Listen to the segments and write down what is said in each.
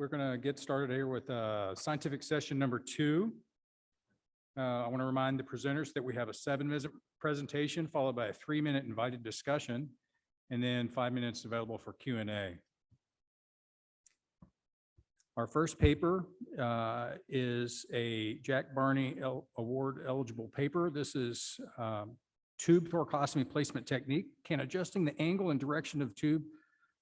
we're going to get started here with scientific session number 2. I want to remind the presenters that we have a 7-minute presentation followed by a 3-minute invited discussion, and then 5 minutes available for Q&A. Our first paper is a Jack Barney Award eligible paper. This is tube thoracostomy placement technique. Can adjusting the angle and direction of tube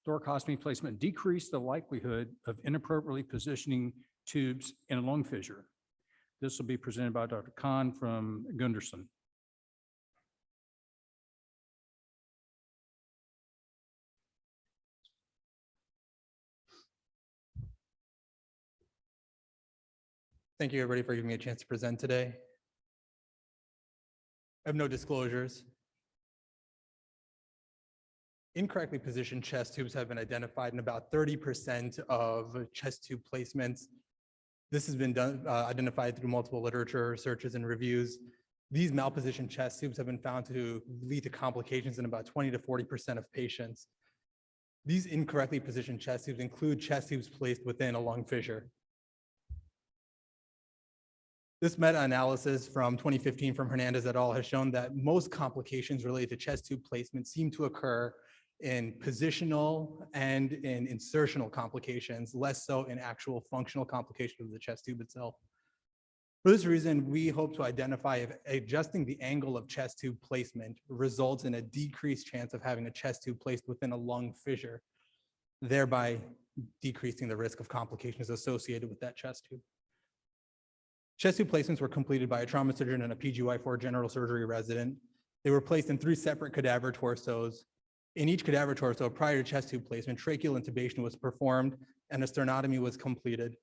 thoracostomy placement decrease the likelihood of inappropriately positioning tubes in a lung fissure? This will be presented by Dr. Khan from Gunderson. Thank you, everybody, for giving me a chance to present today. I have no disclosures. Incorrectly positioned chest tubes have been identified in about 30% of chest tube placements. This has been identified through multiple literature searches and reviews. These malpositioned chest tubes have been found to lead to complications in about 20 to 40% of patients. These incorrectly positioned chest tubes include chest tubes placed within a lung fissure. This meta-analysis from 2015 from Hernandez et al. Has shown that most complications related to chest tube placement seem to occur in positional and in insertional complications, less so in actual functional complications of the chest tube itself. For this reason, we hope to identify if adjusting the angle of chest tube placement results in a decreased chance of having a chest tube placed within a lung fissure, thereby decreasing the risk of complications associated with that chest tube. Chest tube placements were completed by a trauma surgeon and a PGY4 general surgery resident. They were placed in 3 separate cadaver torsos. In each cadaver torso, prior to chest tube placement, tracheal intubation was performed and a sternotomy was completed.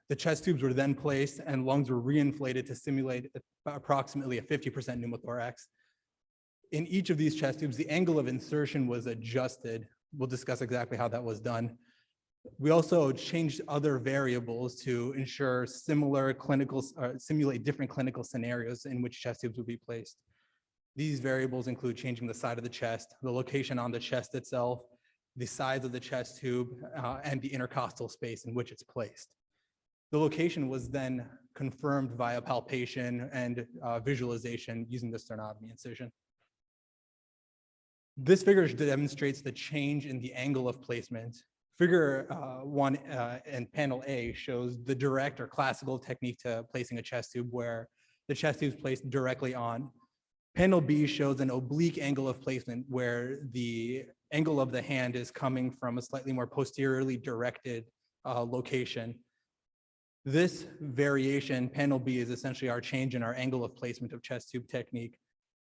The chest tubes were then placed and lungs were reinflated to simulate approximately a 50% pneumothorax. In each of these chest tubes, the angle of insertion was adjusted. We'll discuss exactly how that was done. We also changed other variables to ensure simulate different clinical scenarios in which chest tubes would be placed. These variables include changing the side of the chest, the location on the chest itself, the size of the chest tube, and the intercostal space in which it's placed. The location was then confirmed via palpation and visualization using the sternotomy incision. This figure demonstrates the change in the angle of placement. Figure 1 and panel A shows the direct or classical technique to placing a chest tube where the chest tube is placed directly on. Panel B shows an oblique angle of placement where the angle of the hand is coming from a slightly more posteriorly directed location. This variation, panel B, is essentially our change in our angle of placement of chest tube technique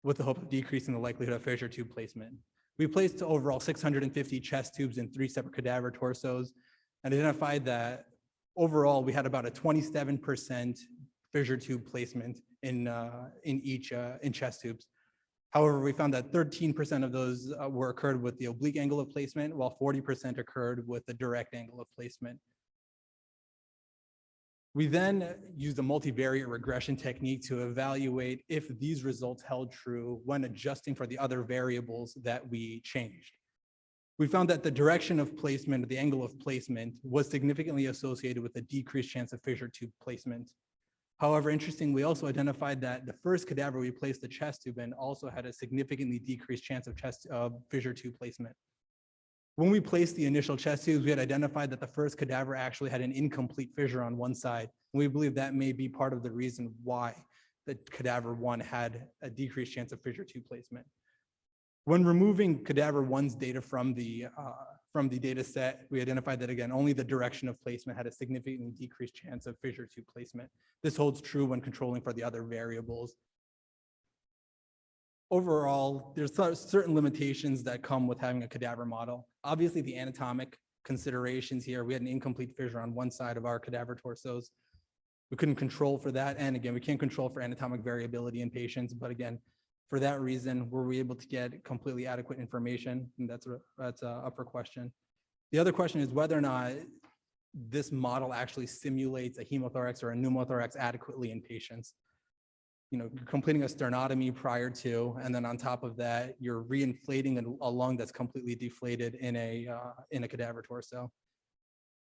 with the hope of decreasing the likelihood of fissure tube placement. We placed overall 650 chest tubes in 3 separate cadaver torsos and identified that overall we had about a 27% fissure tube placement in chest tubes. However, we found that 13% of those were occurred with the oblique angle of placement, while 40% occurred with the direct angle of placement. We then used a multivariate regression technique to evaluate if these results held true when adjusting for the other variables that we changed. We found that the direction of placement, the angle of placement, was significantly associated with a decreased chance of fissure tube placement. However, interestingly, we also identified that the first cadaver we placed the chest tube in also had a significantly decreased chance of fissure tube placement. When we placed the initial chest tubes, we had identified that the first cadaver actually had an incomplete fissure on one side. And we believe that may be part of the reason why the cadaver 1 had a decreased chance of fissure tube placement. When removing cadaver 1's data from the data set, we identified that, again, only the direction of placement had a significantly decreased chance of fissure tube placement. This holds true when controlling for the other variables. Overall, there's certain limitations that come with having a cadaver model. Obviously, the anatomic considerations here, we had an incomplete fissure on one side of our cadaver torsos. We couldn't control for that. And again, we can't control for anatomic variability in patients. But again, for that reason, were we able to get completely adequate information? And that's up for question. The other question is whether or not this model actually simulates a hemothorax or a pneumothorax adequately in patients. You know, you're completing a sternotomy prior to, and then on top of that, you're reinflating a lung that's completely deflated in a cadaver torso.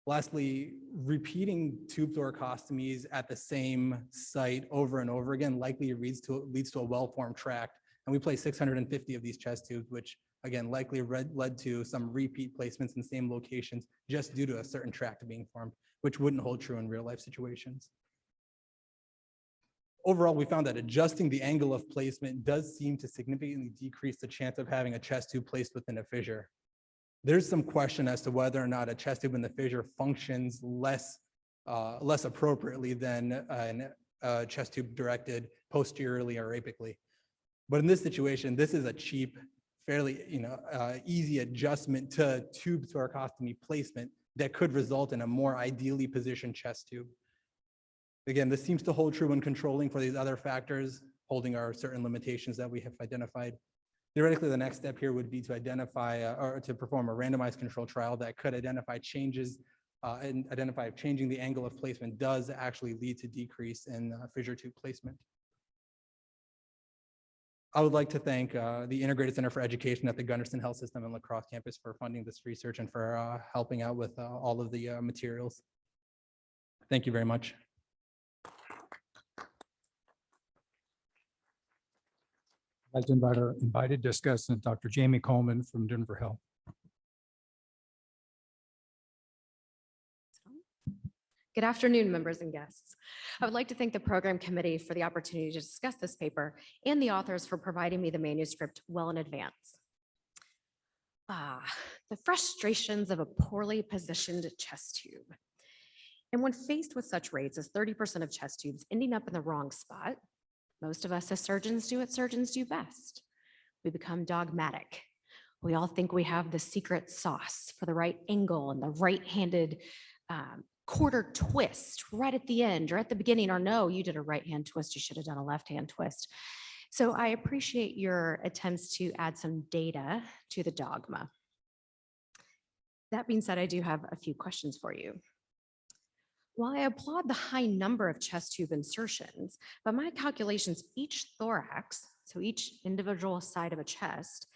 Lastly, repeating tube thoracostomies at the same site over and over again likely leads to a well-formed tract. And we placed 650 of these chest tubes, which again likely led to some repeat placements in same locations just due to a certain tract being formed, which wouldn't hold true in real life situations. Overall, we found that adjusting the angle of placement does seem to significantly decrease the chance of having a chest tube placed within a fissure. There's some question as to whether or not a chest tube in the fissure functions less appropriately than a chest tube directed posteriorly or apically. But in this situation, this is a cheap, fairly easy adjustment to tube thoracostomy placement that could result in a more ideally positioned chest tube. Again, this seems to hold true when controlling for these other factors, holding our certain limitations that we have identified. Theoretically, the next step here would be to identify or to perform a randomized control trial that could identify changes and identify if changing the angle of placement does actually lead to decrease in fissure tube placement. I would like to thank the Integrated Center for Education at the Gunderson Health System and La Crosse campus for funding this research and for helping out with all of the materials. Thank you very much. I'd like to invite our invited discussant, Dr. Jamie Coleman from Denver Health. Good afternoon, members and guests. I would like to thank the program committee for the opportunity to discuss this paper and the authors for providing me the manuscript well in advance. The frustrations of a poorly positioned chest tube. And when faced with such rates as 30% of chest tubes ending up in the wrong spot, most of us as surgeons do what surgeons do best. We become dogmatic. We all think we have the secret sauce for the right angle and the right-handed quarter twist right at the end or at the beginning, or no, you did a right hand twist, you should have done a left hand twist. So I appreciate your attempts to add some data to the dogma. That being said, I do have a few questions for you. While I applaud the high number of chest tube insertions, by my calculations, each thorax, so each individual side of a chest,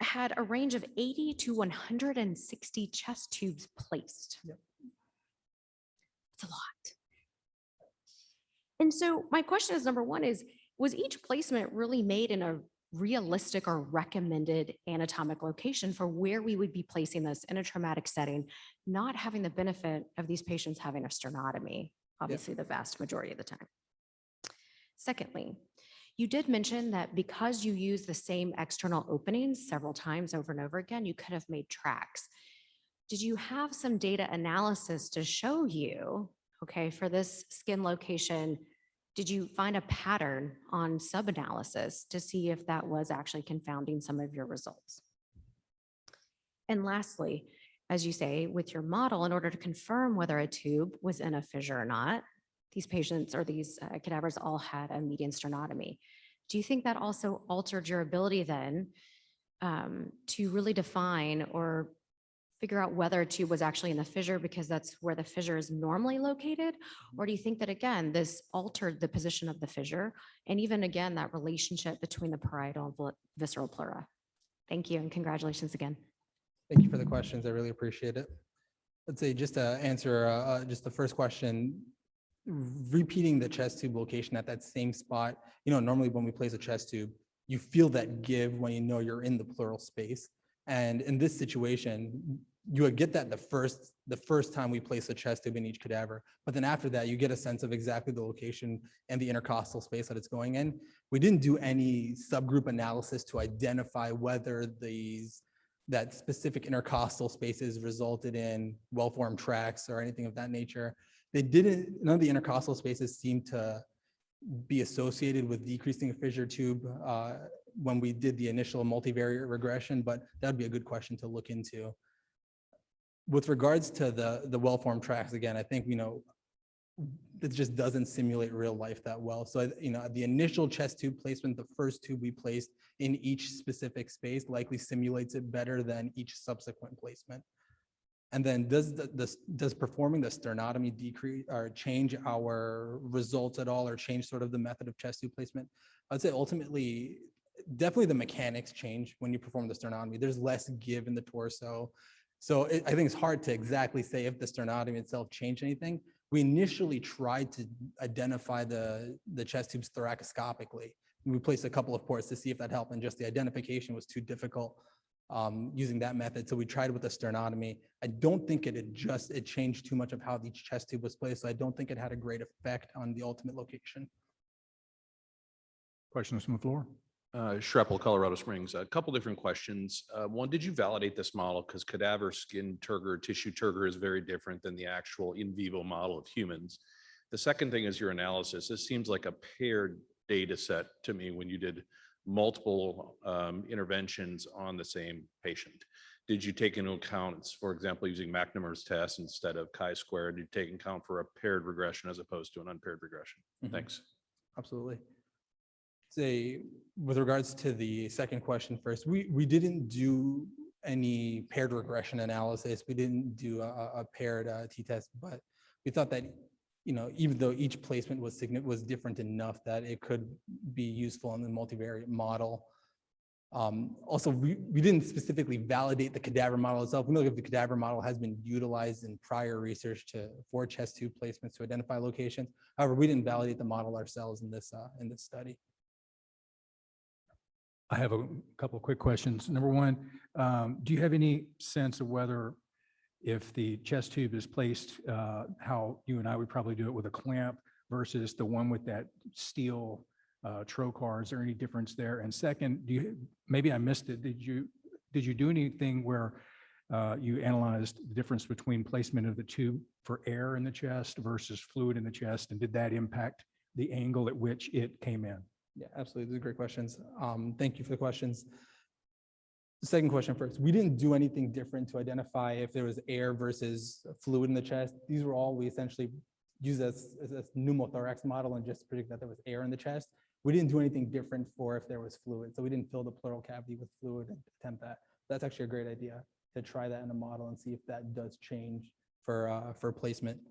had a range of 80 to 160 chest tubes placed. Yep. That's a lot. And so my question is, number one is, was each placement really made in a realistic or recommended anatomic location for where we would be placing this in a traumatic setting, not having the benefit of these patients having a sternotomy, obviously the vast majority of the time? Secondly, you did mention that because you use the same external openings several times over and over again, you could have made tracks. Did you have some data analysis to show you, okay, for this skin location, did you find a pattern on sub-analysis to see if that was actually confounding some of your results? And lastly, as you say, with your model, in order to confirm whether a tube was in a fissure or not, these patients or these cadavers all had a median sternotomy. Do you think that also altered your ability then to really define or figure out whether a tube was actually in the fissure because that's where the fissure is normally located? Or do you think that, again, this altered the position of the fissure and even, again, that relationship between the parietal and visceral pleura? Thank you, and congratulations again. Thank you for the questions. I really appreciate it. Let's say just to answer just the first question, repeating the chest tube location at that same spot, normally when we place a chest tube, you feel that give when you know you're in the pleural space. And in this situation, you would get that the first time we place a chest tube in each cadaver. But then after that, you get a sense of exactly the location and the intercostal space that it's going in. We didn't do any subgroup analysis to identify whether that specific intercostal spaces resulted in well-formed tracts or anything of that nature. None of the intercostal spaces seemed to be associated with decreasing a fissure tube when we did the initial multivariate regression, but that would be a good question to look into. With regards to the well-formed tracts, again, I think, it just doesn't simulate real life that well. So, the initial chest tube placement, the first tube we placed in each specific space likely simulates it better than each subsequent placement. And then does performing the sternotomy decrease or change our results at all, or change sort of the method of chest tube placement? I'd say ultimately, definitely the mechanics change when you perform the sternotomy. There's less give in the torso. So I think it's hard to exactly say if the sternotomy itself changed anything. We initially tried to identify the chest tubes thoracoscopically. We placed a couple of ports to see if that helped, and just the identification was too difficult using that method. So we tried with the sternotomy. I don't think it changed too much of how each chest tube was placed. So I don't think it had a great effect on the ultimate location. Questions from the floor? Shrapple, Colorado Springs. A couple different questions. One, did you validate this model? Because cadaver skin turgor, tissue turgor is very different than the actual in vivo model of humans. The second thing is your analysis. This seems like a paired data set to me when you did multiple interventions on the same patient. Did you take into account, for example, using McNamara's test instead of chi-square? Did you take into account for a paired regression as opposed to an unpaired regression? Mhm. Thanks. Absolutely. Say, with regards to the second question first, we didn't do any paired regression analysis. We didn't do a paired t-test, but we thought that, even though each placement was different enough that it could be useful in the multivariate model. Also, we didn't specifically validate the cadaver model itself. We know that the cadaver model has been utilized in prior research for chest tube placements to identify locations. However, we didn't validate the model ourselves in this study. I have a couple of quick questions. Number one, do you have any sense of whether if the chest tube is placed, how you and I would probably do it with a clamp versus the one with that steel trocar? Is there any difference there? And second, maybe I missed it. Did you do anything where you analyzed the difference between placement of the tube for air in the chest versus fluid in the chest? And did that impact the angle at which it came in? Yeah, absolutely. These are great questions. Thank you for the questions. The second question first. We didn't do anything different to identify if there was air versus fluid in the chest. These were all we essentially used as pneumothorax model and just predict that there was air in the chest. We didn't do anything different for if there was fluid. So we didn't fill the pleural cavity with fluid and attempt that. That's actually a great idea to try that in a model and see if that does change for placement.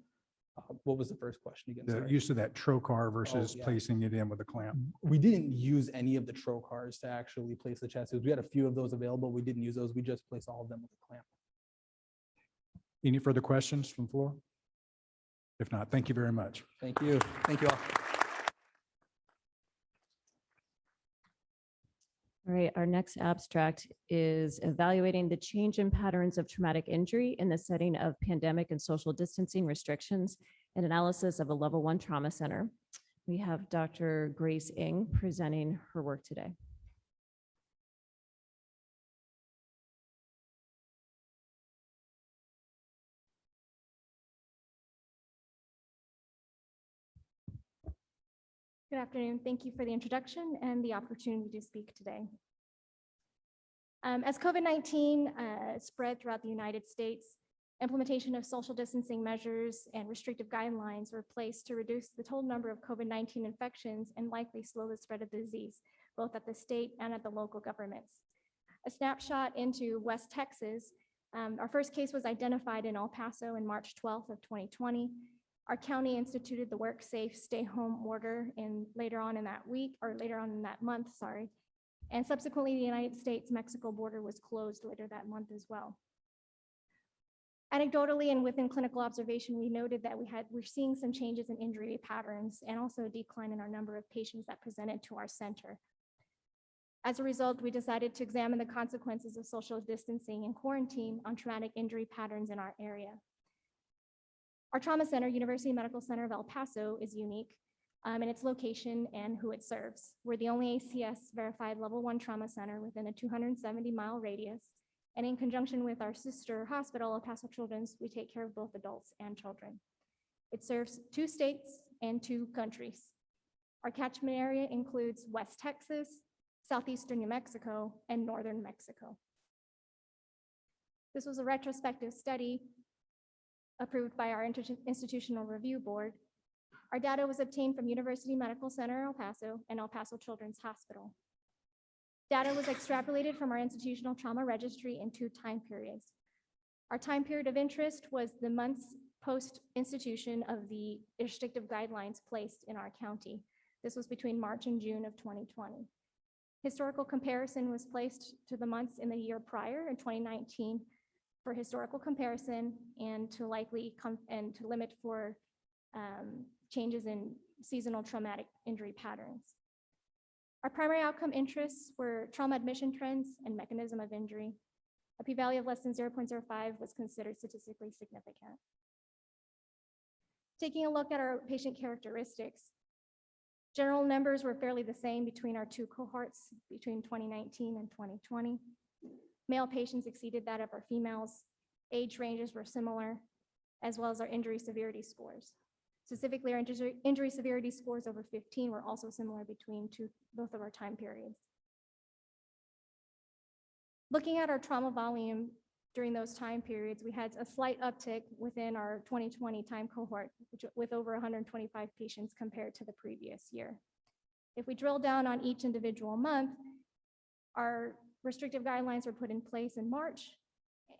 What was the first question again? The Sorry. use of that trocar versus yeah. placing it in with a clamp. We didn't use any of the trocars to actually place the chest tubes. We had a few of those available. We didn't use those. We just placed all of them with a clamp. Any further questions from the floor? If not, thank you very much. Thank you. Thank you all. All right, our next abstract is evaluating the change in patterns of traumatic injury in the setting of pandemic and social distancing restrictions and analysis of a level 1 trauma center. We have Dr. Grace Ng presenting her work today. Good afternoon. Thank you for the introduction and the opportunity to speak today. As COVID-19 spread throughout the United States, implementation of social distancing measures and restrictive guidelines were placed to reduce the total number of COVID-19 infections and likely slow the spread of the disease, both at the state and at the local governments. A snapshot into West Texas, our first case was identified in El Paso in March 12th of 2020. Our county instituted the work safe stay home order later on in that month, sorry. And subsequently, the United States-Mexico border was closed later that month as well. Anecdotally and within clinical observation, we noted that we're seeing some changes in injury patterns and also a decline in our number of patients that presented to our center. As a result, we decided to examine the consequences of social distancing and quarantine on traumatic injury patterns in our area. Our trauma center, University Medical Center of El Paso, is unique in its location and who it serves. We're the only ACS verified level 1 trauma center within a 270-mile radius. And in conjunction with our sister hospital, El Paso Children's, we take care of both adults and children. It serves 2 states and 2 countries. Our catchment area includes West Texas, southeastern New Mexico, and northern Mexico. This was a retrospective study approved by our Institutional Review Board. Our data was obtained from University Medical Center El Paso and El Paso Children's Hospital. Data was extrapolated from our institutional trauma registry in 2 time periods. Our time period of interest was the months post-institution of the restrictive guidelines placed in our county. This was between March and June of 2020. Historical comparison was placed to the months in the year prior, in 2019, for historical comparison and to limit for changes in seasonal traumatic injury patterns. Our primary outcome interests were trauma admission trends and mechanism of injury. A p-value of less than 0.05 was considered statistically significant. Taking a look at our patient characteristics, general numbers were fairly the same between our two cohorts between 2019 and 2020. Male patients exceeded that of our females. Age ranges were similar, as well as our injury severity scores. Specifically, our injury severity scores over 15 were also similar between both of our time periods. Looking at our trauma volume during those time periods, we had a slight uptick within our 2020 time cohort, with over 125 patients compared to the previous year. If we drill down on each individual month, our restrictive guidelines were put in place in March,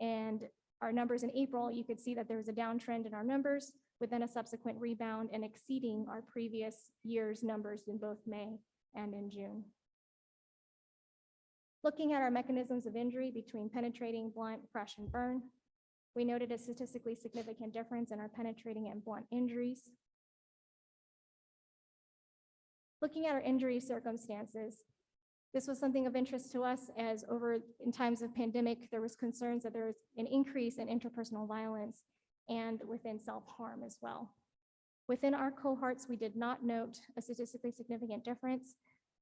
and our numbers in April, you could see that there was a downtrend in our numbers, with then a subsequent rebound and exceeding our previous year's numbers in both May and in June. Looking at our mechanisms of injury between penetrating, blunt, crush, and burn, we noted a statistically significant difference in our penetrating and blunt injuries. Looking at our injury circumstances, this was something of interest to us, as in times of pandemic, there was concerns that there was an increase in interpersonal violence and within self-harm as well. Within our cohorts, we did not note a statistically significant difference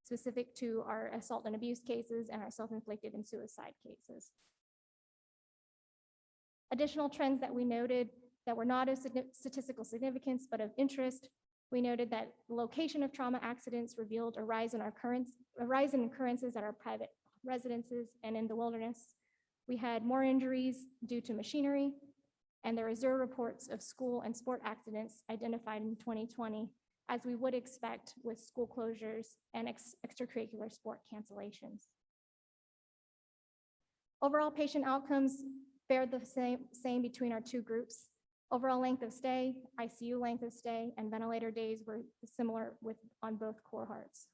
specific to our assault and abuse cases and our self-inflicted and suicide cases. Additional trends that we noted that were not of statistical significance but of interest, we noted that the location of trauma accidents revealed a rise in occurrences at our private residences and in the wilderness. We had more injuries due to machinery, and there were 0 reports of school and sport accidents identified in 2020, as we would expect with school closures and extracurricular sport cancellations. Overall patient outcomes fared the same between our two groups. Overall length of stay, ICU length of stay, and ventilator days were similar on both cohorts.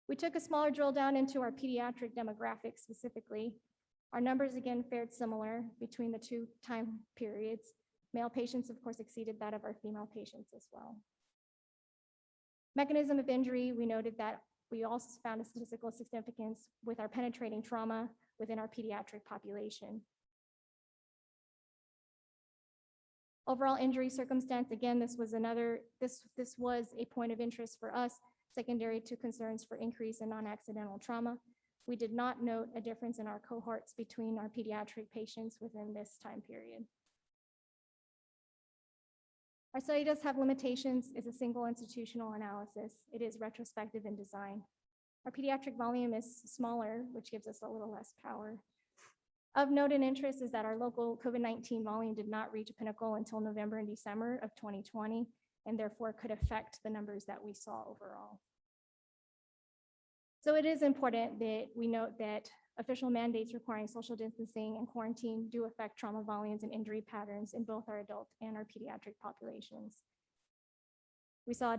We took a smaller drill down into our pediatric demographics specifically. Our numbers again fared similar between the two time periods. Male patients, of course, exceeded that of our female patients as well. Mechanism of injury, we noted that we also found a statistical significance with our penetrating trauma within our pediatric population. Overall injury circumstance, again, this was a point of interest for us, secondary to concerns for increase in non-accidental trauma. We did not note a difference in our cohorts between our pediatric patients within this time period. Our study does have limitations. It's a single institutional analysis. It is retrospective in design. Our pediatric volume is smaller, which gives us a little less power. Of note and interest is that our local COVID-19 volume did not reach a pinnacle until November and December of 2020, and therefore could affect the numbers that we saw overall. So it is important that we note that official mandates requiring social distancing and quarantine do affect trauma volumes and injury patterns in both our adult and our pediatric populations. We saw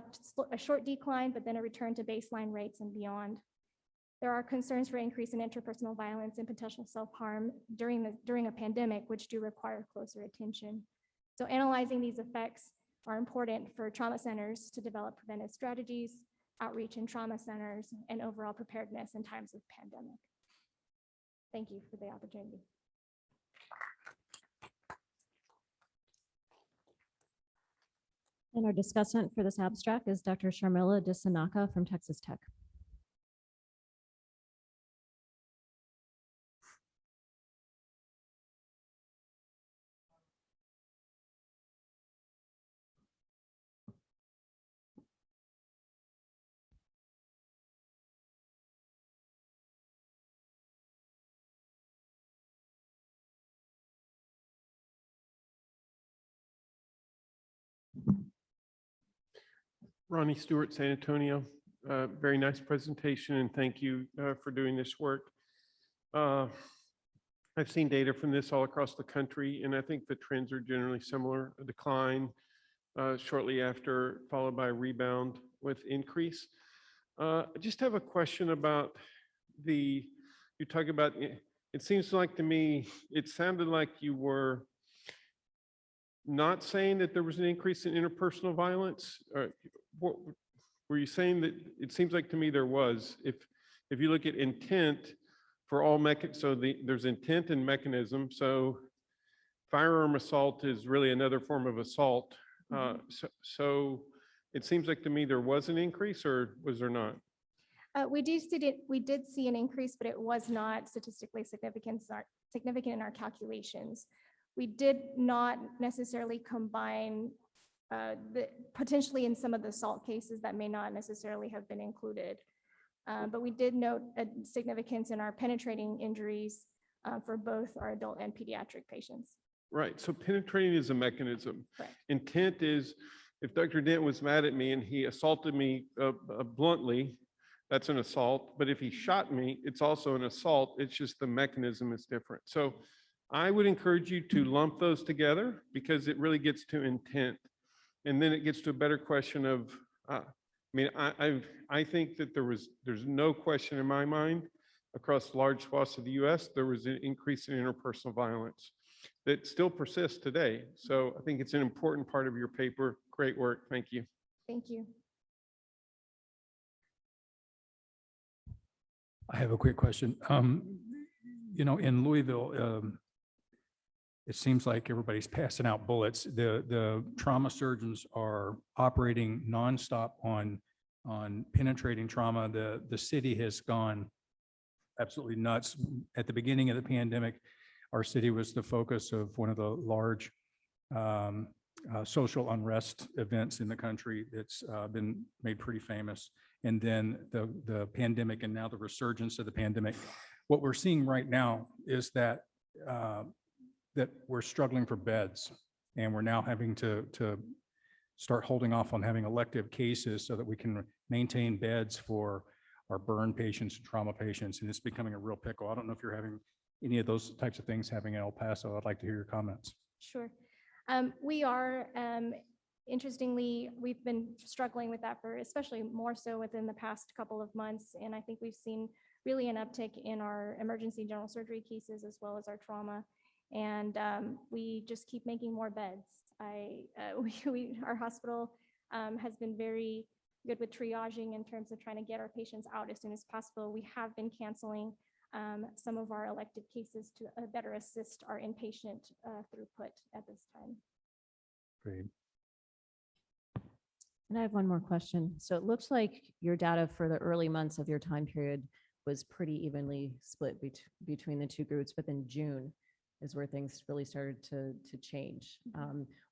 a short decline, but then a return to baseline rates and beyond. There are concerns for increase in interpersonal violence and potential self-harm during a pandemic, which do require closer attention. So analyzing these effects are important for trauma centers to develop preventive strategies, outreach in trauma centers, and overall preparedness in times of pandemic. Thank you for the opportunity. And our discussant for this abstract is Dr. Sharmila Disanaka from Texas Tech. Ronnie Stewart, San Antonio. Very nice presentation, and thank you for doing this work. I've seen data from this all across the country, and I think the trends are generally similar: a decline shortly after, followed by a rebound with increase. I just have a question about you talk about it seems like to me, it sounded like you were not saying that there was an increase in interpersonal violence. Or what were you saying? That it seems like to me there was. If you look at intent for all there's intent and mechanism. So firearm assault is really another form of assault. So it seems like to me there was an increase, or was there not? We did see an increase, but it was not statistically significant in our calculations. We did not necessarily combine potentially in some of the assault cases that may not necessarily have been included. But we did note a significance in our penetrating injuries for both our adult and pediatric patients. Right. So penetrating is a mechanism. Correct. Intent is, if Dr. Dent was mad at me and he assaulted me bluntly, that's an assault. But if he shot me, it's also an assault. It's just the mechanism is different. So I would encourage you to lump those together because it really gets to intent. And then it gets to a better question of, I think that there's no question in my mind across large swaths of the US, there was an increase in interpersonal violence that still persists today. So I think it's an important part of your paper. Great work. Thank you. Thank you. I have a quick question. In Louisville, it seems like everybody's passing out bullets. The trauma surgeons are operating nonstop on penetrating trauma. The city has gone absolutely nuts. At the beginning of the pandemic, our city was the focus of one of the large social unrest events in the country. It's been made pretty famous. And then the pandemic and now the resurgence of the pandemic. What we're seeing right now is that we're struggling for beds, and we're now having to start holding off on having elective cases so that we can maintain beds for our burn patients and trauma patients. And it's becoming a real pickle. I don't know if you're having any of those types of things happening in El Paso. I'd like to hear your comments. Sure. We are, interestingly, we've been struggling with that for especially more so within the past couple of months. And I think we've seen really an uptick in our emergency general surgery cases as well as our trauma. And we just keep making more beds. Our hospital has been very good with triaging in terms of trying to get our patients out as soon as possible. We have been canceling some of our elective cases to better assist our inpatient throughput at this time. Great. And I have one more question. So it looks like your data for the early months of your time period was pretty evenly split between the two groups, but then June is where things really started to change.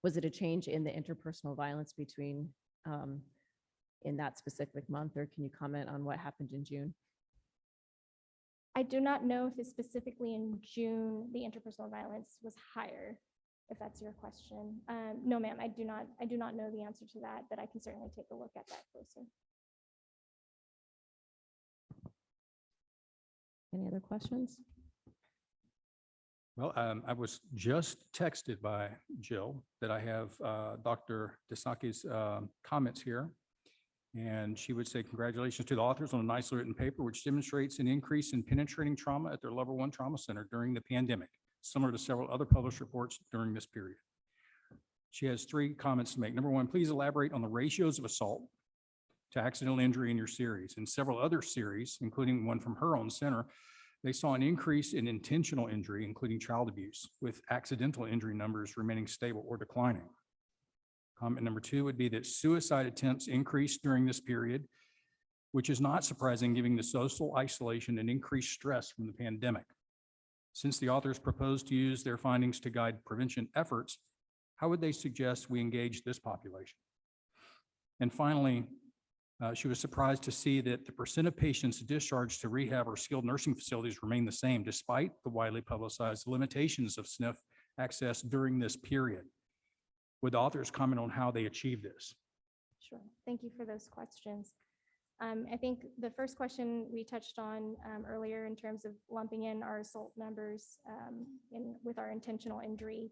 Was it a change in the interpersonal violence between in that specific month, or can you comment on what happened in June? I do not know if it's specifically in June, the interpersonal violence was higher, if that's your question. No, ma'am, I do not know the answer to that, but I can certainly take a look at that closer. Any other questions? Well, I was just texted by Jill that I have Dr. Desaki's comments here. And she would say, congratulations to the authors on a nicely written paper, which demonstrates an increase in penetrating trauma at their level 1 trauma center during the pandemic, similar to several other published reports during this period. She has 3 comments to make. Number 1, please elaborate on the ratios of assault to accidental injury in your series. In several other series, including one from her own center, they saw an increase in intentional injury, including child abuse, with accidental injury numbers remaining stable or declining. Comment number 2 would be that suicide attempts increased during this period, which is not surprising given the social isolation and increased stress from the pandemic. Since the authors proposed to use their findings to guide prevention efforts, how would they suggest we engage this population? And finally, she was surprised to see that the percent of patients discharged to rehab or skilled nursing facilities remain the same despite the widely publicized limitations of SNF access during this period. Would the authors comment on how they achieved this? Sure. Thank you for those questions. I think the first question we touched on earlier in terms of lumping in our assault numbers with our intentional injury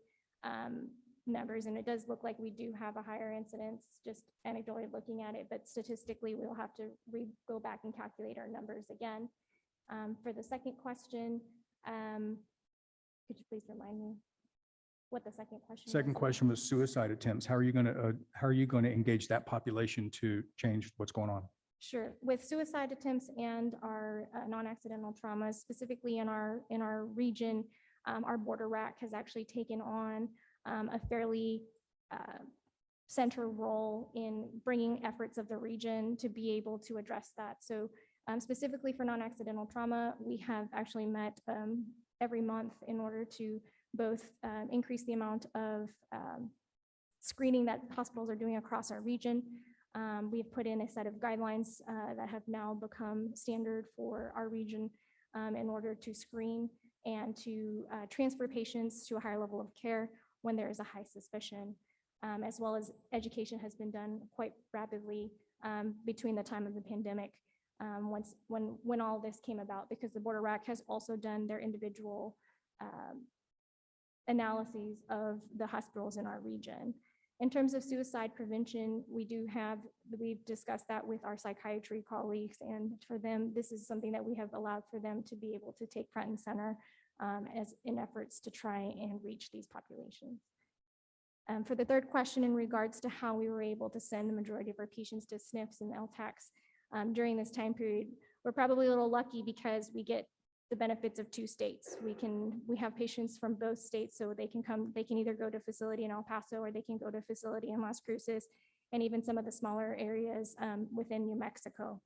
numbers, and it does look like we do have a higher incidence, just anecdotally looking at it, but statistically we'll have to go back and calculate our numbers again. For the second question, Could you please remind me what the second question was? Second question was suicide attempts. How are you going to engage that population to change what's going on? Sure. With suicide attempts and our non-accidental traumas, specifically in our region, our border RAC has actually taken on a fairly central role in bringing efforts of the region to be able to address that. So specifically for non-accidental trauma, we have actually met every month in order to both increase the amount of screening that hospitals are doing across our region. We've put in a set of guidelines that have now become standard for our region in order to screen and to transfer patients to a higher level of care when there is a high suspicion, as well as education has been done quite rapidly between the time of the pandemic when all this came about, because the Border RAC has also done their individual analyses of the hospitals in our region. In terms of suicide prevention, we've discussed that with our psychiatry colleagues, and for them, this is something that we have allowed for them to be able to take front and center as in efforts to try and reach these populations. For the third question in regards to how we were able to send the majority of our patients to SNFs and LTACs during this time period, we're probably a little lucky because we get the benefits of 2 states. We have patients from both states, so they can either go to a facility in El Paso or they can go to a facility in Las Cruces, and even some of the smaller areas within New Mexico.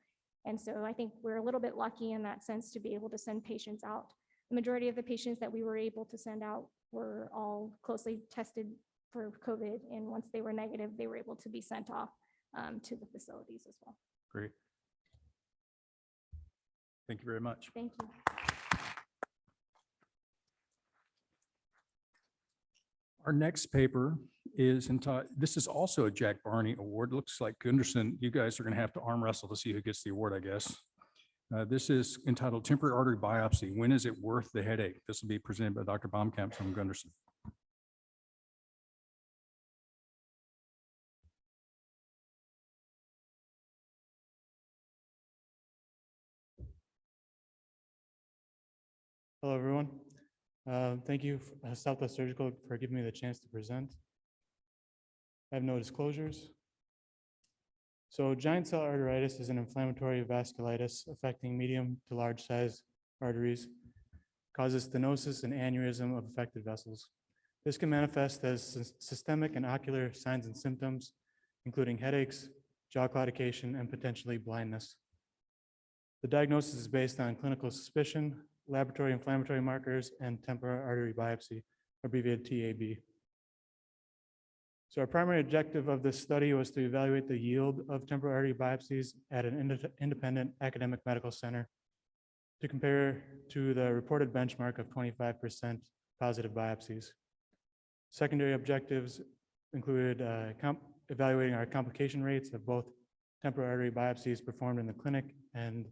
And so I think we're a little bit lucky in that sense to be able to send patients out. The majority of the patients that we were able to send out were all closely tested for COVID, and once they were negative, they were able to be sent off to the facilities as well. Great. Thank you very much. Thank you. Our next paper is entitled, this is also a Jack Barney Award. Looks like Gunderson, you guys are going to have to arm wrestle to see who gets the award, I guess. This is entitled Temporary Artery Biopsy. When is it worth the headache? This will be presented by Dr. Baumkamp from Gunderson. Hello, everyone. Thank you, Southwest Surgical, for giving me the chance to present. I have no disclosures. So giant cell arteritis is an inflammatory vasculitis affecting medium to large size arteries, causes stenosis and aneurysm of affected vessels. This can manifest as systemic and ocular signs and symptoms, including headaches, jaw claudication, and potentially blindness. The diagnosis is based on clinical suspicion, laboratory inflammatory markers, and temporal artery biopsy, abbreviated TAB. So our primary objective of this study was to evaluate the yield of temporal artery biopsies at an independent academic medical center to compare to the reported benchmark of 25% positive biopsies. Secondary objectives included evaluating our complication rates of both temporal artery biopsies performed in the clinic and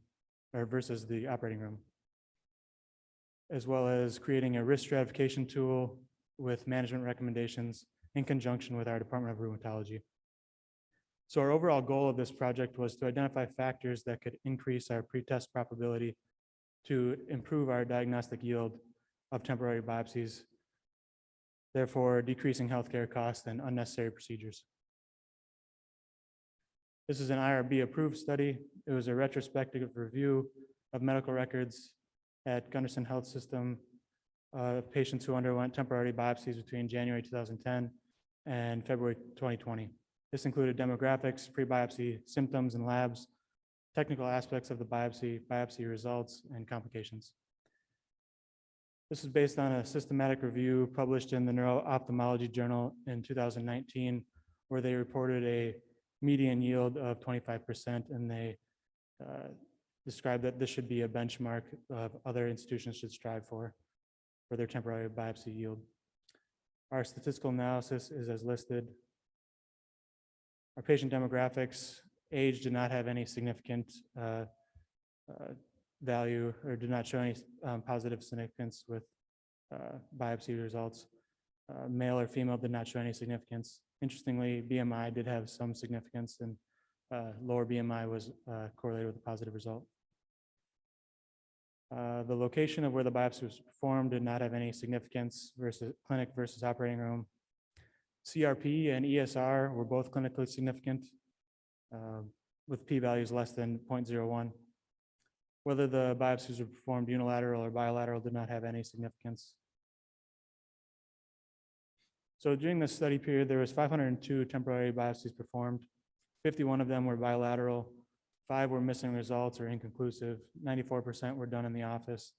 versus the operating room, as well as creating a risk stratification tool with management recommendations in conjunction with our Department of Rheumatology. So our overall goal of this project was to identify factors that could increase our pretest probability to improve our diagnostic yield of temporary biopsies, therefore decreasing healthcare costs and unnecessary procedures. This is an IRB approved study. It was a retrospective review of medical records at Gunderson Health System, patients who underwent temporary biopsies between January 2010 and February 2020. This included demographics, pre-biopsy symptoms and labs, technical aspects of the biopsy results, and complications. This is based on a systematic review published in the Neuro-Ophthalmology Journal in 2019, where they reported a median yield of 25%, and they described that this should be a benchmark of other institutions should strive for their temporary biopsy yield. Our statistical analysis is as listed. Our patient demographics, age did not have any significant value or did not show any positive significance with biopsy results. Male or female did not show any significance. Interestingly, BMI did have some significance, and lower BMI was correlated with a positive result. The location of where the biopsy was performed did not have any significance versus clinic versus operating room. CRP and ESR were both clinically significant with p-values less than 0.01. Whether the biopsies were performed unilateral or bilateral did not have any significance. So during this study period, there was 502 temporary biopsies performed. 51 of them were bilateral, 5 were missing results or inconclusive, 94% were done in the office.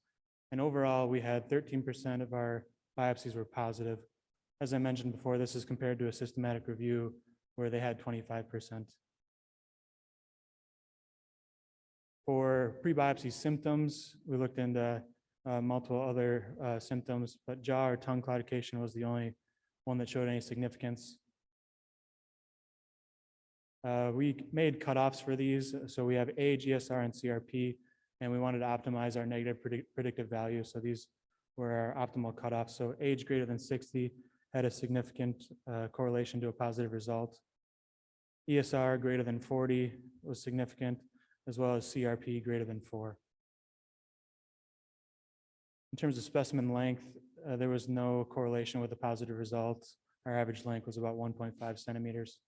And overall, we had 13% of our biopsies were positive. As I mentioned before, this is compared to a systematic review where they had 25%. For pre-biopsy symptoms, we looked into multiple other symptoms, but jaw or tongue claudication was the only one that showed any significance. We made cutoffs for these. So we have age, ESR, and CRP, and we wanted to optimize our negative predictive value. So these were our optimal cutoffs. So age greater than 60 had a significant correlation to a positive result. ESR greater than 40 was significant, as well as CRP greater than 4. In terms of specimen length, there was no correlation with the positive results. Our average length was about 1.5 centimeters.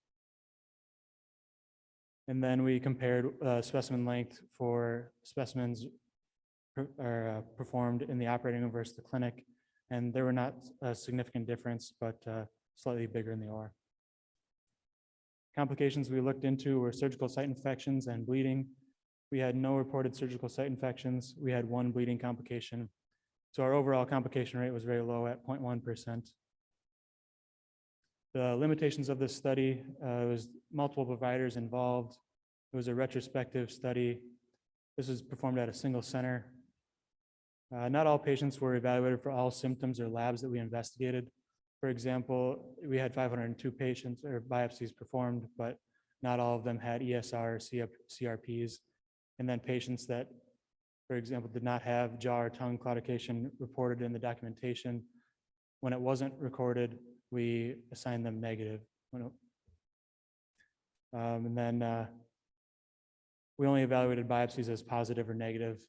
And then we compared specimen length for specimens performed in the operating room versus the clinic. And there were not a significant difference, but slightly bigger in the OR. Complications we looked into were surgical site infections and bleeding. We had no reported surgical site infections. We had 1 bleeding complication. So our overall complication rate was very low at 0.1%. The limitations of this study was multiple providers involved. It was a retrospective study. This was performed at a single center. Not all patients were evaluated for all symptoms or labs that we investigated. For example, we had 502 patients or biopsies performed, but not all of them had ESR or CRPs. And then patients that, for example, did not have jaw or tongue claudication reported in the documentation, when it wasn't recorded, we assigned them negative. And then we only evaluated biopsies as positive or negative.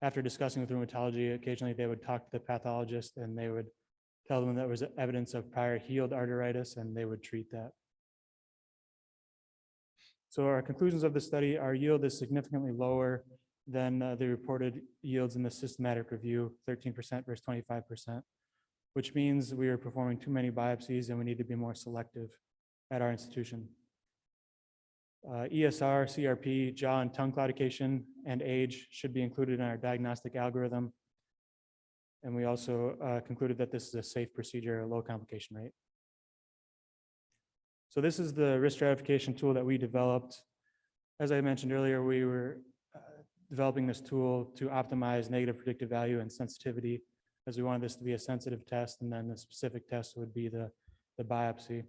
After discussing with rheumatology, occasionally they would talk to the pathologist and they would tell them that there was evidence of prior healed arteritis and they would treat that. So our conclusions of the study, our yield is significantly lower than the reported yields in the systematic review, 13% versus 25%, which means we are performing too many biopsies and we need to be more selective at our institution. ESR, CRP, jaw and tongue claudication, and age should be included in our diagnostic algorithm. And we also concluded that this is a safe procedure, a low complication rate. So this is the risk stratification tool that we developed. As I mentioned earlier, we were developing this tool to optimize negative predictive value and sensitivity, as we wanted this to be a sensitive test, and then the specific test would be the biopsy.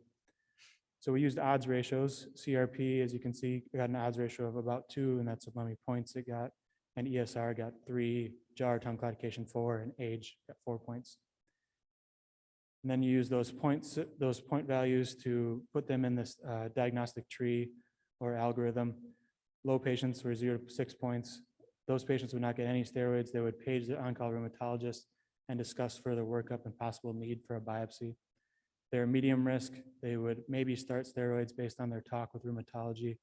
So we used odds ratios. CRP, as you can see, got an odds ratio of about 2, and that's how many points it got. And ESR got 3, jaw or tongue claudication 4, and age got 4 points. And then you use those point values to put them in this diagnostic tree or algorithm. Low patients were 0 to 6 points. Those patients would not get any steroids. They would page the on-call rheumatologist and discuss further workup and possible need for a biopsy. They're medium risk. They would maybe start steroids based on their talk with rheumatology,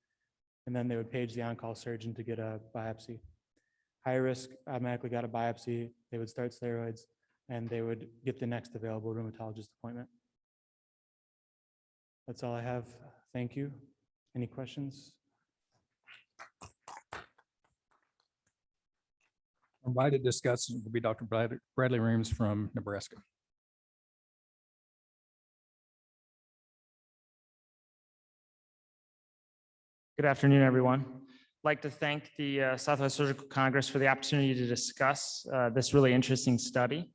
and then they would page the on-call surgeon to get a biopsy. High risk automatically got a biopsy. They would start steroids, and they would get the next available rheumatologist appointment. That's all I have. Thank you. Any questions? Invited to discuss will be Dr. Bradley Reams from Nebraska. Good afternoon, everyone. I'd like to thank the Southwest Surgical Congress for the opportunity to discuss this really interesting study.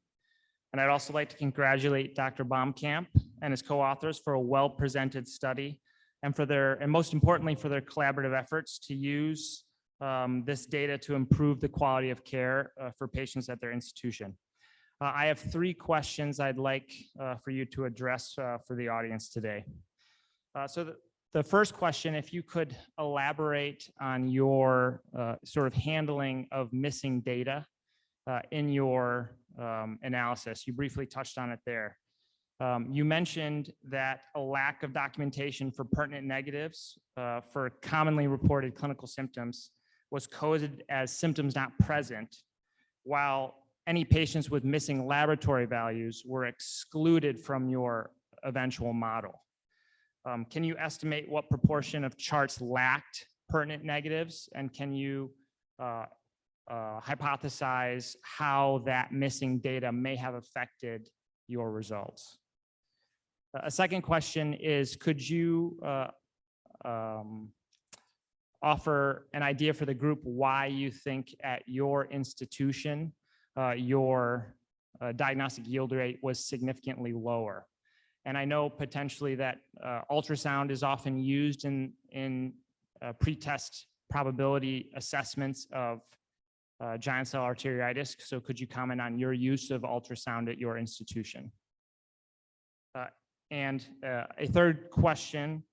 And I'd also like to congratulate Dr. Baumkamp and his co-authors for a well-presented study and most importantly, for their collaborative efforts to use this data to improve the quality of care for patients at their institution. I have 3 questions I'd like for you to address for the audience today. So the first question, if you could elaborate on your sort of handling of missing data in your analysis. You briefly touched on it there. You mentioned that a lack of documentation for pertinent negatives for commonly reported clinical symptoms was coded as symptoms not present, while any patients with missing laboratory values were excluded from your eventual model. Can you estimate what proportion of charts lacked pertinent negatives? And can you hypothesize how that missing data may have affected your results? A second question is, could you offer an idea for the group why you think at your institution your diagnostic yield rate was significantly lower? And I know potentially that ultrasound is often used in pre-test probability assessments of giant cell arteriitis. So could you comment on your use of ultrasound at your institution? And a third question,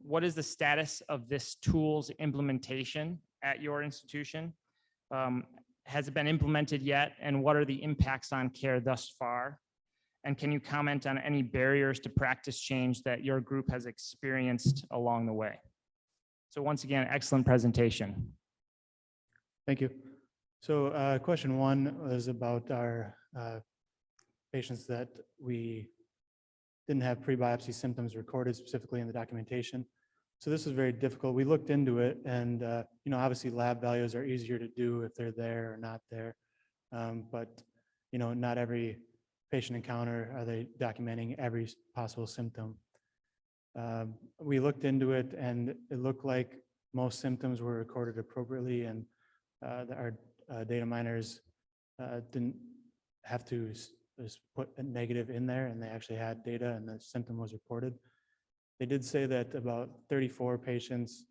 what is the status of this tool's implementation at your institution? Has it been implemented yet? And what are the impacts on care thus far? And can you comment on any barriers to practice change that your group has experienced along the way? So once again, excellent presentation. Thank you. So question one was about our patients that we didn't have pre-biopsy symptoms recorded specifically in the documentation. So this was very difficult. We looked into it, and obviously lab values are easier to do if they're there or not there. But not every patient encounter are they documenting every possible symptom. We looked into it, and it looked like most symptoms were recorded appropriately, and our data miners didn't have to just put a negative in there, and they actually had data and the symptom was reported. They did say that about 34 patients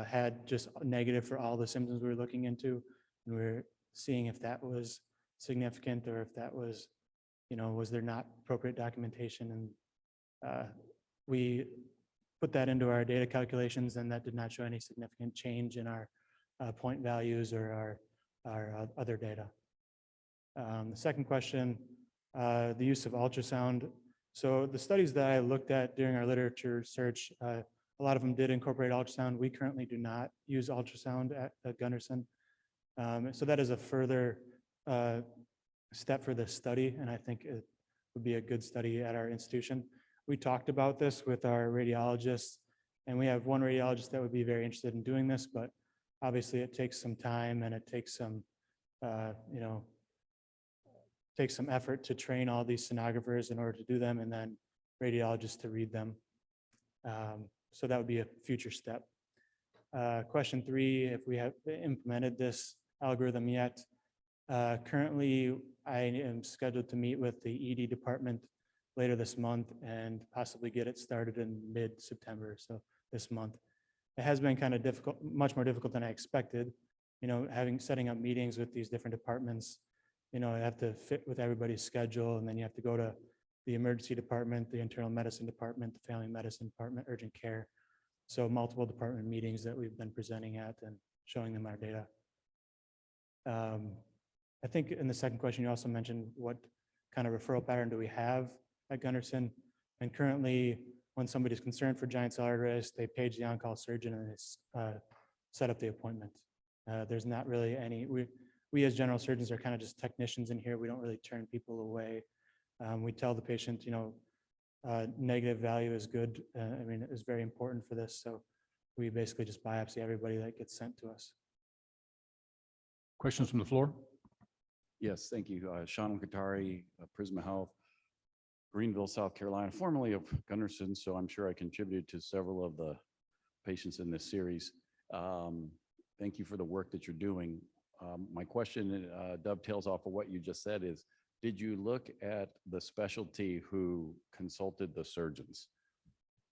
had just negative for all the symptoms we were looking into, and we were seeing if that was significant or if that was, was there not appropriate documentation. And we put that into our data calculations, and that did not show any significant change in our point values or our other data. The second question, the use of ultrasound. So the studies that I looked at during our literature search, a lot of them did incorporate ultrasound. We currently do not use ultrasound at Gunderson. So that is a further step for this study, and I think it would be a good study at our institution. We talked about this with our radiologists, and we have one radiologist that would be very interested in doing this, but obviously it takes some time and it takes some, takes some effort to train all these sonographers in order to do them, and then radiologists to read them. So that would be a future step. Question three, if we have implemented this algorithm yet. Currently, I am scheduled to meet with the ED department later this month and possibly get it started in mid-September, so this month. It has been kind of difficult, much more difficult than I expected. Setting up meetings with these different departments, you have to fit with everybody's schedule, and then you have to go to the emergency department, the internal medicine department, the family medicine department, urgent care. So multiple department meetings that we've been presenting at and showing them our data. I think in the second question, you also mentioned what kind of referral pattern do we have at Gunderson? And currently, when somebody's concerned for giant cell arteritis, they page the on-call surgeon and they set up the appointment. There's not really any, we as general surgeons are kind of just technicians in here. We don't really turn people away. We tell the patient, negative value is good. It's very important for this. So we basically just biopsy everybody that gets sent to us. Questions from the floor? Yes, thank you. Sean Katari, Prisma Health, Greenville, South Carolina, formerly of Gunderson, so I'm sure I contributed to several of the patients in this series. Thank you for the work that you're doing. My question dovetails off of what you just said is, did you look at the specialty who consulted the surgeons?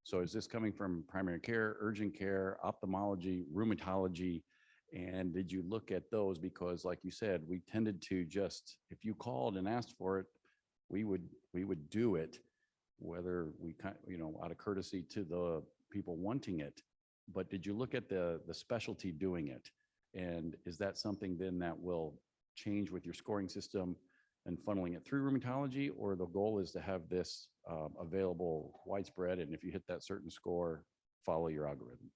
So is this coming from primary care, urgent care, ophthalmology, rheumatology? And did you look at those? Because like you said, we tended to just, if you called and asked for it, we would do it, whether we, out of courtesy to the people wanting it. But did you look at the specialty doing it? And is that something then that will change with your scoring system and funneling it through rheumatology, or the goal is to have this available widespread, and if you hit that certain score, follow your algorithm?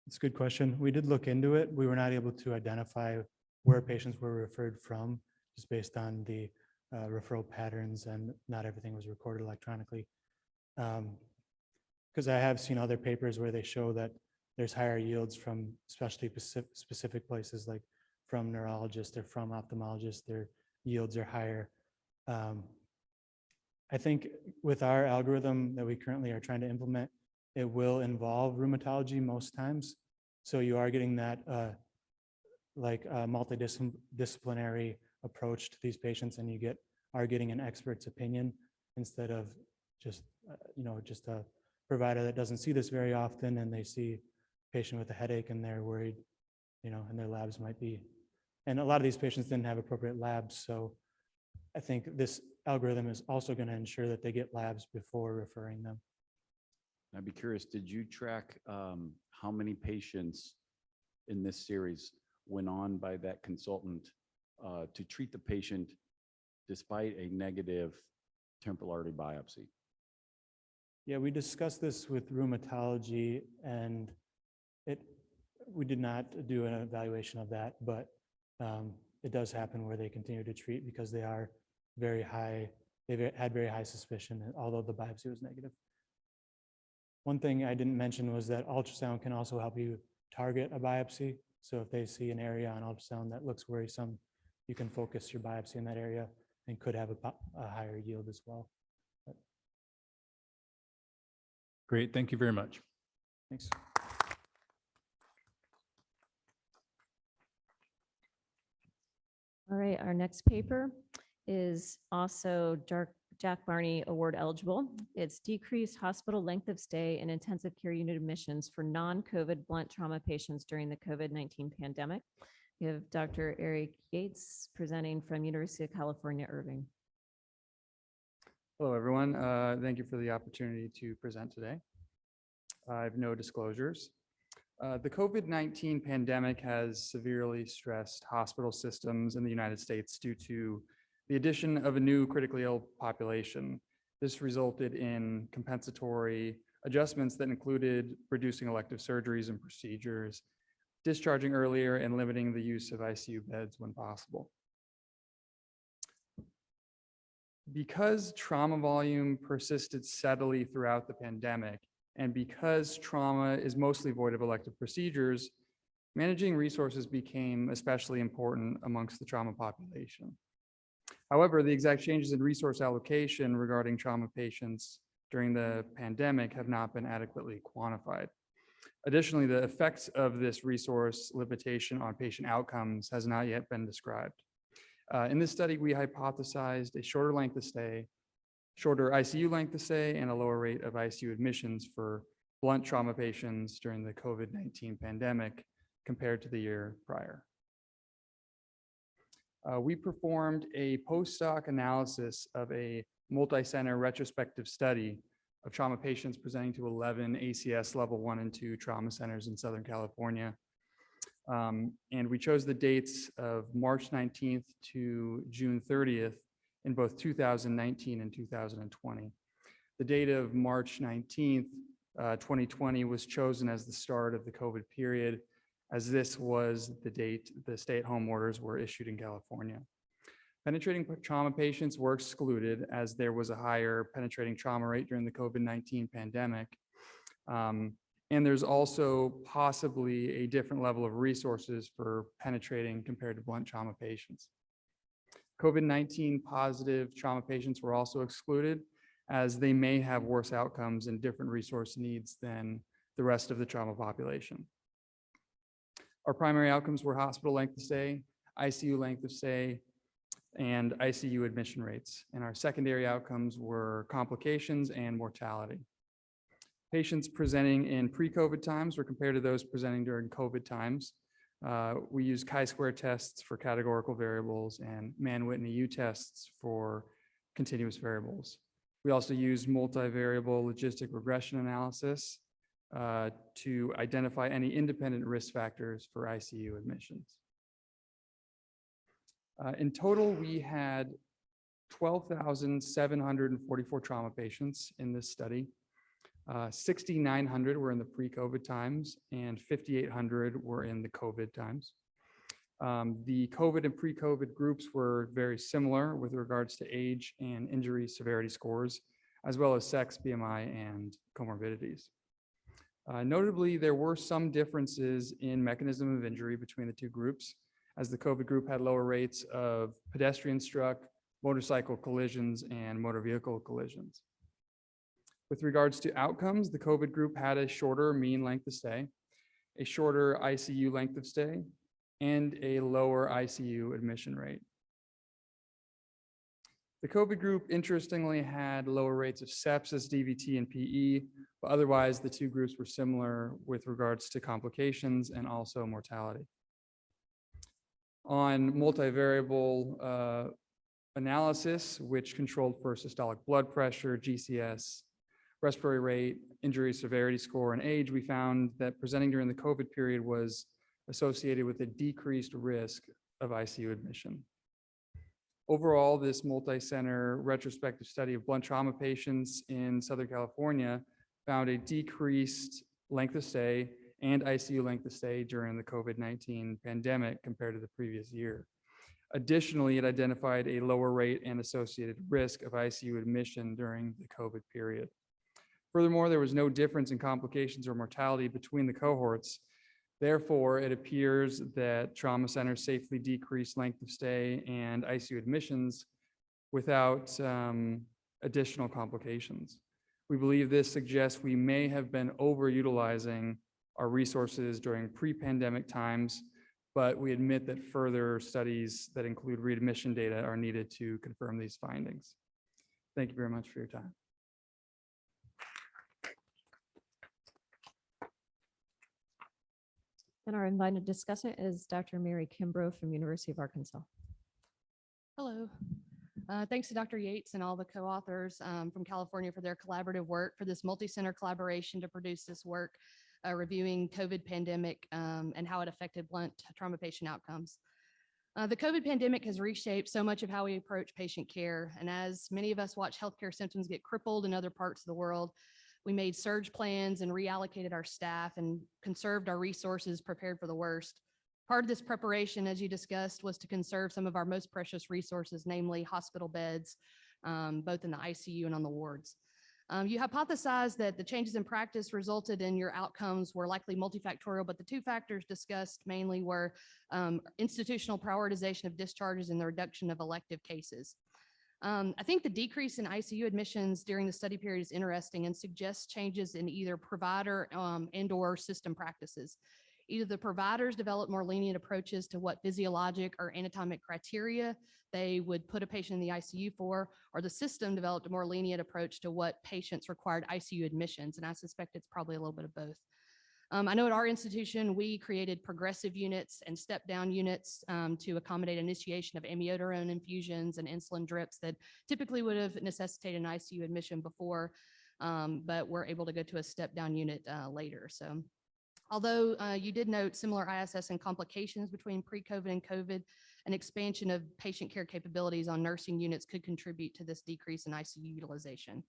It's a good question. We did look into it. We were not able to identify where patients were referred from, just based on the referral patterns, and not everything was recorded electronically. Because I have seen other papers where they show that there's higher yields from specialty specific places, like from neurologists or from ophthalmologists, their yields are higher. I think with our algorithm that we currently are trying to implement, it will involve rheumatology most times. So you are getting that like a multidisciplinary approach to these patients, and you are getting an expert's opinion instead of just just a provider that doesn't see this very often, and they see a patient with a headache and they're worried, and their labs might be. And a lot of these patients didn't have appropriate labs, so I think this algorithm is also going to ensure that they get labs before referring them. I'd be curious, did you track how many patients in this series went on by that consultant to treat the patient despite a negative temporal artery biopsy? Yeah, we discussed this with rheumatology, and we did not do an evaluation of that, but it does happen where they continue to treat because they are very high. They've had very high suspicion, although the biopsy was negative. One thing I didn't mention was that ultrasound can also help you target a biopsy. So if they see an area on ultrasound that looks worrisome, you can focus your biopsy in that area and could have a higher yield as well. Great, thank you very much. Thanks. All right, our next paper is also Jack Barney Award eligible. It's decreased hospital length of stay and intensive care unit admissions for non-COVID blunt trauma patients during the COVID-19 pandemic. We have Dr. Eric Yates presenting from University of California, Irvine. Hello, everyone. Thank you for the opportunity to present today. I have no disclosures. The COVID-19 pandemic has severely stressed hospital systems in the United States due to the addition of a new critically ill population. This resulted in compensatory adjustments that included reducing elective surgeries and procedures, discharging earlier, and limiting the use of ICU beds when possible. Because trauma volume persisted steadily throughout the pandemic, and because trauma is mostly void of elective procedures, managing resources became especially important amongst the trauma population. However, the exact changes in resource allocation regarding trauma patients during the pandemic have not been adequately quantified. Additionally, the effects of this resource limitation on patient outcomes has not yet been described. In this study, we hypothesized a shorter length of stay, shorter ICU length of stay, and a lower rate of ICU admissions for blunt trauma patients during the COVID-19 pandemic compared to the year prior. We performed a post-hoc analysis of a multi-center retrospective study of trauma patients presenting to 11 ACS level 1 and 2 trauma centers in Southern California. And we chose the dates of March 19th to June 30th in both 2019 and 2020. The date of March 19th, 2020 was chosen as the start of the COVID period, as this was the date the stay-at-home orders were issued in California. Penetrating trauma patients were excluded as there was a higher penetrating trauma rate during the COVID-19 pandemic. And there's also possibly a different level of resources for penetrating compared to blunt trauma patients. COVID-19 positive trauma patients were also excluded as they may have worse outcomes and different resource needs than the rest of the trauma population. Our primary outcomes were hospital length of stay, ICU length of stay, and ICU admission rates. And our secondary outcomes were complications and mortality. Patients presenting in pre-COVID times were compared to those presenting during COVID times. We used chi-square tests for categorical variables and Mann-Whitney U tests for continuous variables. We also used multivariable logistic regression analysis to identify any independent risk factors for ICU admissions. In total, we had 12,744 trauma patients in this study. 6,900 were in the pre-COVID times and 5,800 were in the COVID times. The COVID and pre-COVID groups were very similar with regards to age and injury severity scores, as well as sex, BMI, and comorbidities. Notably, there were some differences in mechanism of injury between the two groups, as the COVID group had lower rates of pedestrian struck, motorcycle collisions, and motor vehicle collisions. With regards to outcomes, the COVID group had a shorter mean length of stay, a shorter ICU length of stay, and a lower ICU admission rate. The COVID group interestingly had lower rates of sepsis, DVT, and PE, but otherwise the two groups were similar with regards to complications and also mortality. On multivariable analysis, which controlled for systolic blood pressure, GCS, respiratory rate, injury severity score, and age, we found that presenting during the COVID period was associated with a decreased risk of ICU admission. Overall, this multi-center retrospective study of blunt trauma patients in Southern California found a decreased length of stay and ICU length of stay during the COVID-19 pandemic compared to the previous year. Additionally, it identified a lower rate and associated risk of ICU admission during the COVID period. Furthermore, there was no difference in complications or mortality between the cohorts. Therefore, it appears that trauma centers safely decreased length of stay and ICU admissions without additional complications. We believe this suggests we may have been overutilizing our resources during pre-pandemic times, but we admit that further studies that include readmission data are needed to confirm these findings. Thank you very much for your time. And our invited discussant is Dr. Mary Kimbrough from University of Arkansas. Hello. Thanks to Dr. Yates and all the co-authors from California for their collaborative work, for this multi-center collaboration to produce this work, reviewing COVID pandemic and how it affected blunt trauma patient outcomes. The COVID pandemic has reshaped so much of how we approach patient care. And as many of us watch healthcare systems get crippled in other parts of the world, we made surge plans and reallocated our staff and conserved our resources, prepared for the worst. Part of this preparation, as you discussed, was to conserve some of our most precious resources, namely hospital beds, both in the ICU and on the wards. You hypothesized that the changes in practice resulted in your outcomes were likely multifactorial, but the two factors discussed mainly were institutional prioritization of discharges and the reduction of elective cases. I think the decrease in ICU admissions during the study period is interesting and suggests changes in either provider and or system practices. Either the providers develop more lenient approaches to what physiologic or anatomic criteria they would put a patient in the ICU for, or the system developed a more lenient approach to what patients required ICU admissions. And I suspect it's probably a little bit of both. I know at our institution, we created progressive units and step-down units to accommodate initiation of amiodarone infusions and insulin drips that typically would have necessitated an ICU admission before, but we're able to go to a step-down unit later. So, although you did note similar ISS and complications between pre-COVID and COVID, an expansion of patient care capabilities on nursing units could contribute to this decrease in ICU utilization.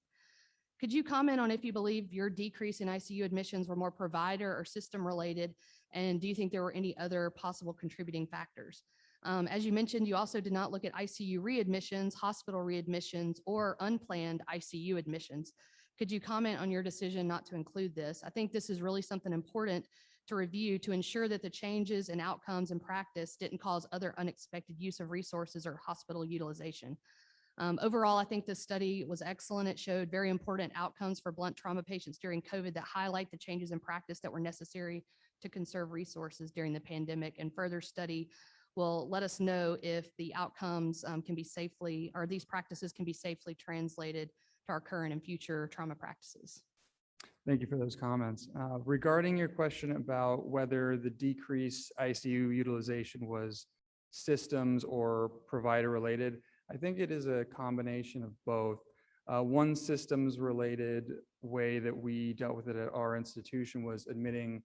Could you comment on if you believe your decrease in ICU admissions were more provider or system related? And do you think there were any other possible contributing factors? As you mentioned, you also did not look at ICU readmissions, hospital readmissions, or unplanned ICU admissions. Could you comment on your decision not to include this? I think this is really something important to review to ensure that the changes in outcomes and practice didn't cause other unexpected use of resources or hospital utilization. Overall, I think this study was excellent. It showed very important outcomes for blunt trauma patients during COVID that highlight the changes in practice that were necessary to conserve resources during the pandemic, and further study will let us know if the outcomes can be safely, or these practices can be safely translated to our current and future trauma practices. Thank you for those comments. Regarding your question about whether the decreased ICU utilization was systems or provider related, I think it is a combination of both. One systems related way that we dealt with it at our institution was admitting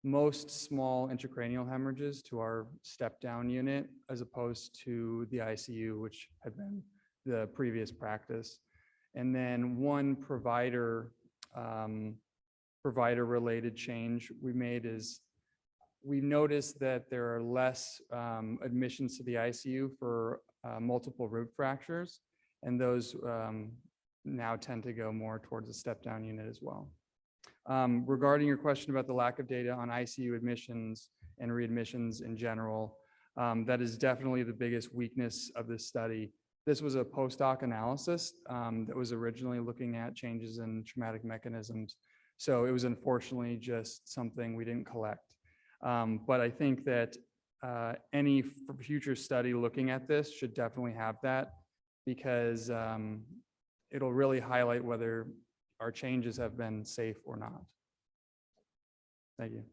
most small intracranial hemorrhages to our step-down unit as opposed to the ICU, which had been the previous practice. And then one provider-related change we made is we noticed that there are less admissions to the ICU for multiple root fractures, and those now tend to go more towards the step-down unit as well. Regarding your question about the lack of data on ICU admissions and readmissions in general, that is definitely the biggest weakness of this study. This was a post-hoc analysis that was originally looking at changes in traumatic mechanisms. So it was unfortunately just something we didn't collect. But I think that any future study looking at this should definitely have that, because it'll really highlight whether our changes have been safe or not. Thank you.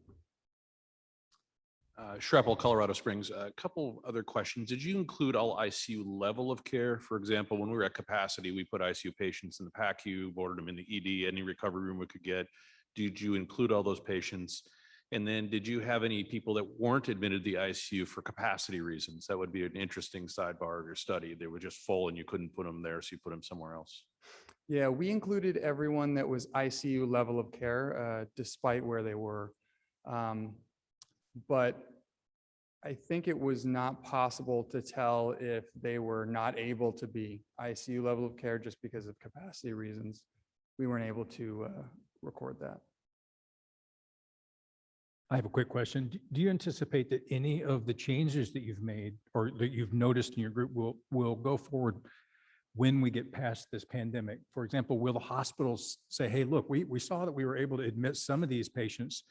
Shrapple, Colorado Springs. A couple other questions. Did you include all ICU level of care? For example, when we were at capacity, we put ICU patients in the PACU, ordered them in the ED, any recovery room we could get. Did you include all those patients? And then did you have any people that weren't admitted to the ICU for capacity reasons? That would be an interesting sidebar of your study. They were just full and you couldn't put them there, so you put them somewhere else. Yeah, we included everyone that was ICU level of care, despite where they were. But I think it was not possible to tell if they were not able to be ICU level of care just because of capacity reasons. We weren't able to record that. I have a quick question. Do you anticipate that any of the changes that you've made or that you've noticed in your group will go forward when we get past this pandemic? For example, will the hospitals say, hey, look, we saw that we were able to admit some of these patients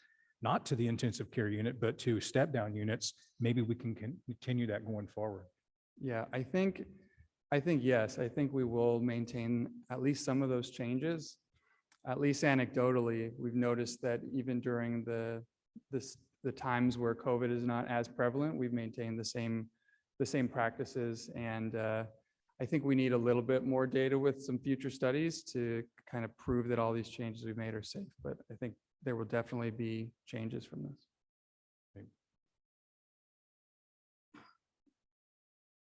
not to the intensive care unit, but to step-down units. Maybe we can continue that going forward. Yeah, I think yes. I think we will maintain at least some of those changes. At least anecdotally, we've noticed that even during the times where COVID is not as prevalent, we've maintained the same practices. And I think we need a little bit more data with some future studies to kind of prove that all these changes we've made are safe. But I think there will definitely be changes from this.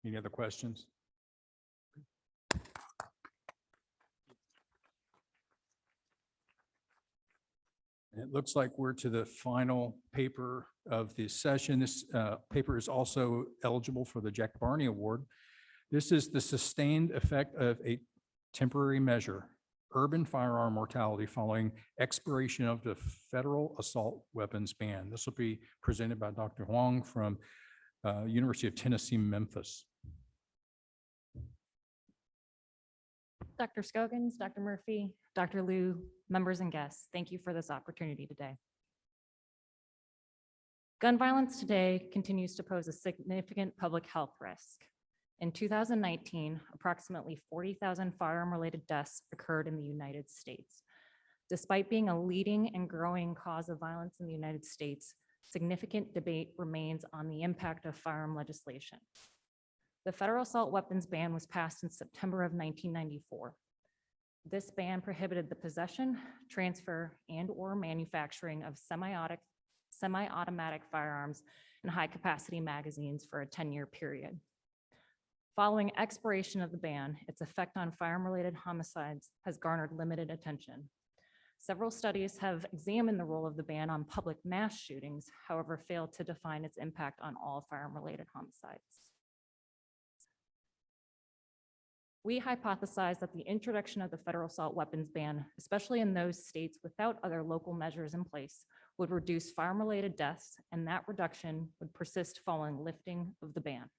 Any other questions? It looks like we're to the final paper of the session. This paper is also eligible for the Jack Barney Award. This is the sustained effect of a temporary measure, urban firearm mortality following expiration of the federal assault weapons ban. This will be presented by Dr. Huang from University of Tennessee, Memphis. Dr. Scogins, Dr. Murphy, Dr. Liu, members and guests, thank you for this opportunity today. Gun violence today continues to pose a significant public health risk. In 2019, approximately 40,000 firearm-related deaths occurred in the United States. Despite being a leading and growing cause of violence in the United States, significant debate remains on the impact of firearm legislation. The federal assault weapons ban was passed in September of 1994. This ban prohibited the possession, transfer, and/or manufacturing of semi-automatic firearms and high-capacity magazines for a 10-year period. Following expiration of the ban, its effect on firearm-related homicides has garnered limited attention. Several studies have examined the role of the ban on public mass shootings, however, failed to define its impact on all firearm-related homicides. We hypothesize that the introduction of the federal assault weapons ban, especially in those states without other local measures in place, would reduce firearm-related deaths, and that reduction would persist following lifting of the ban.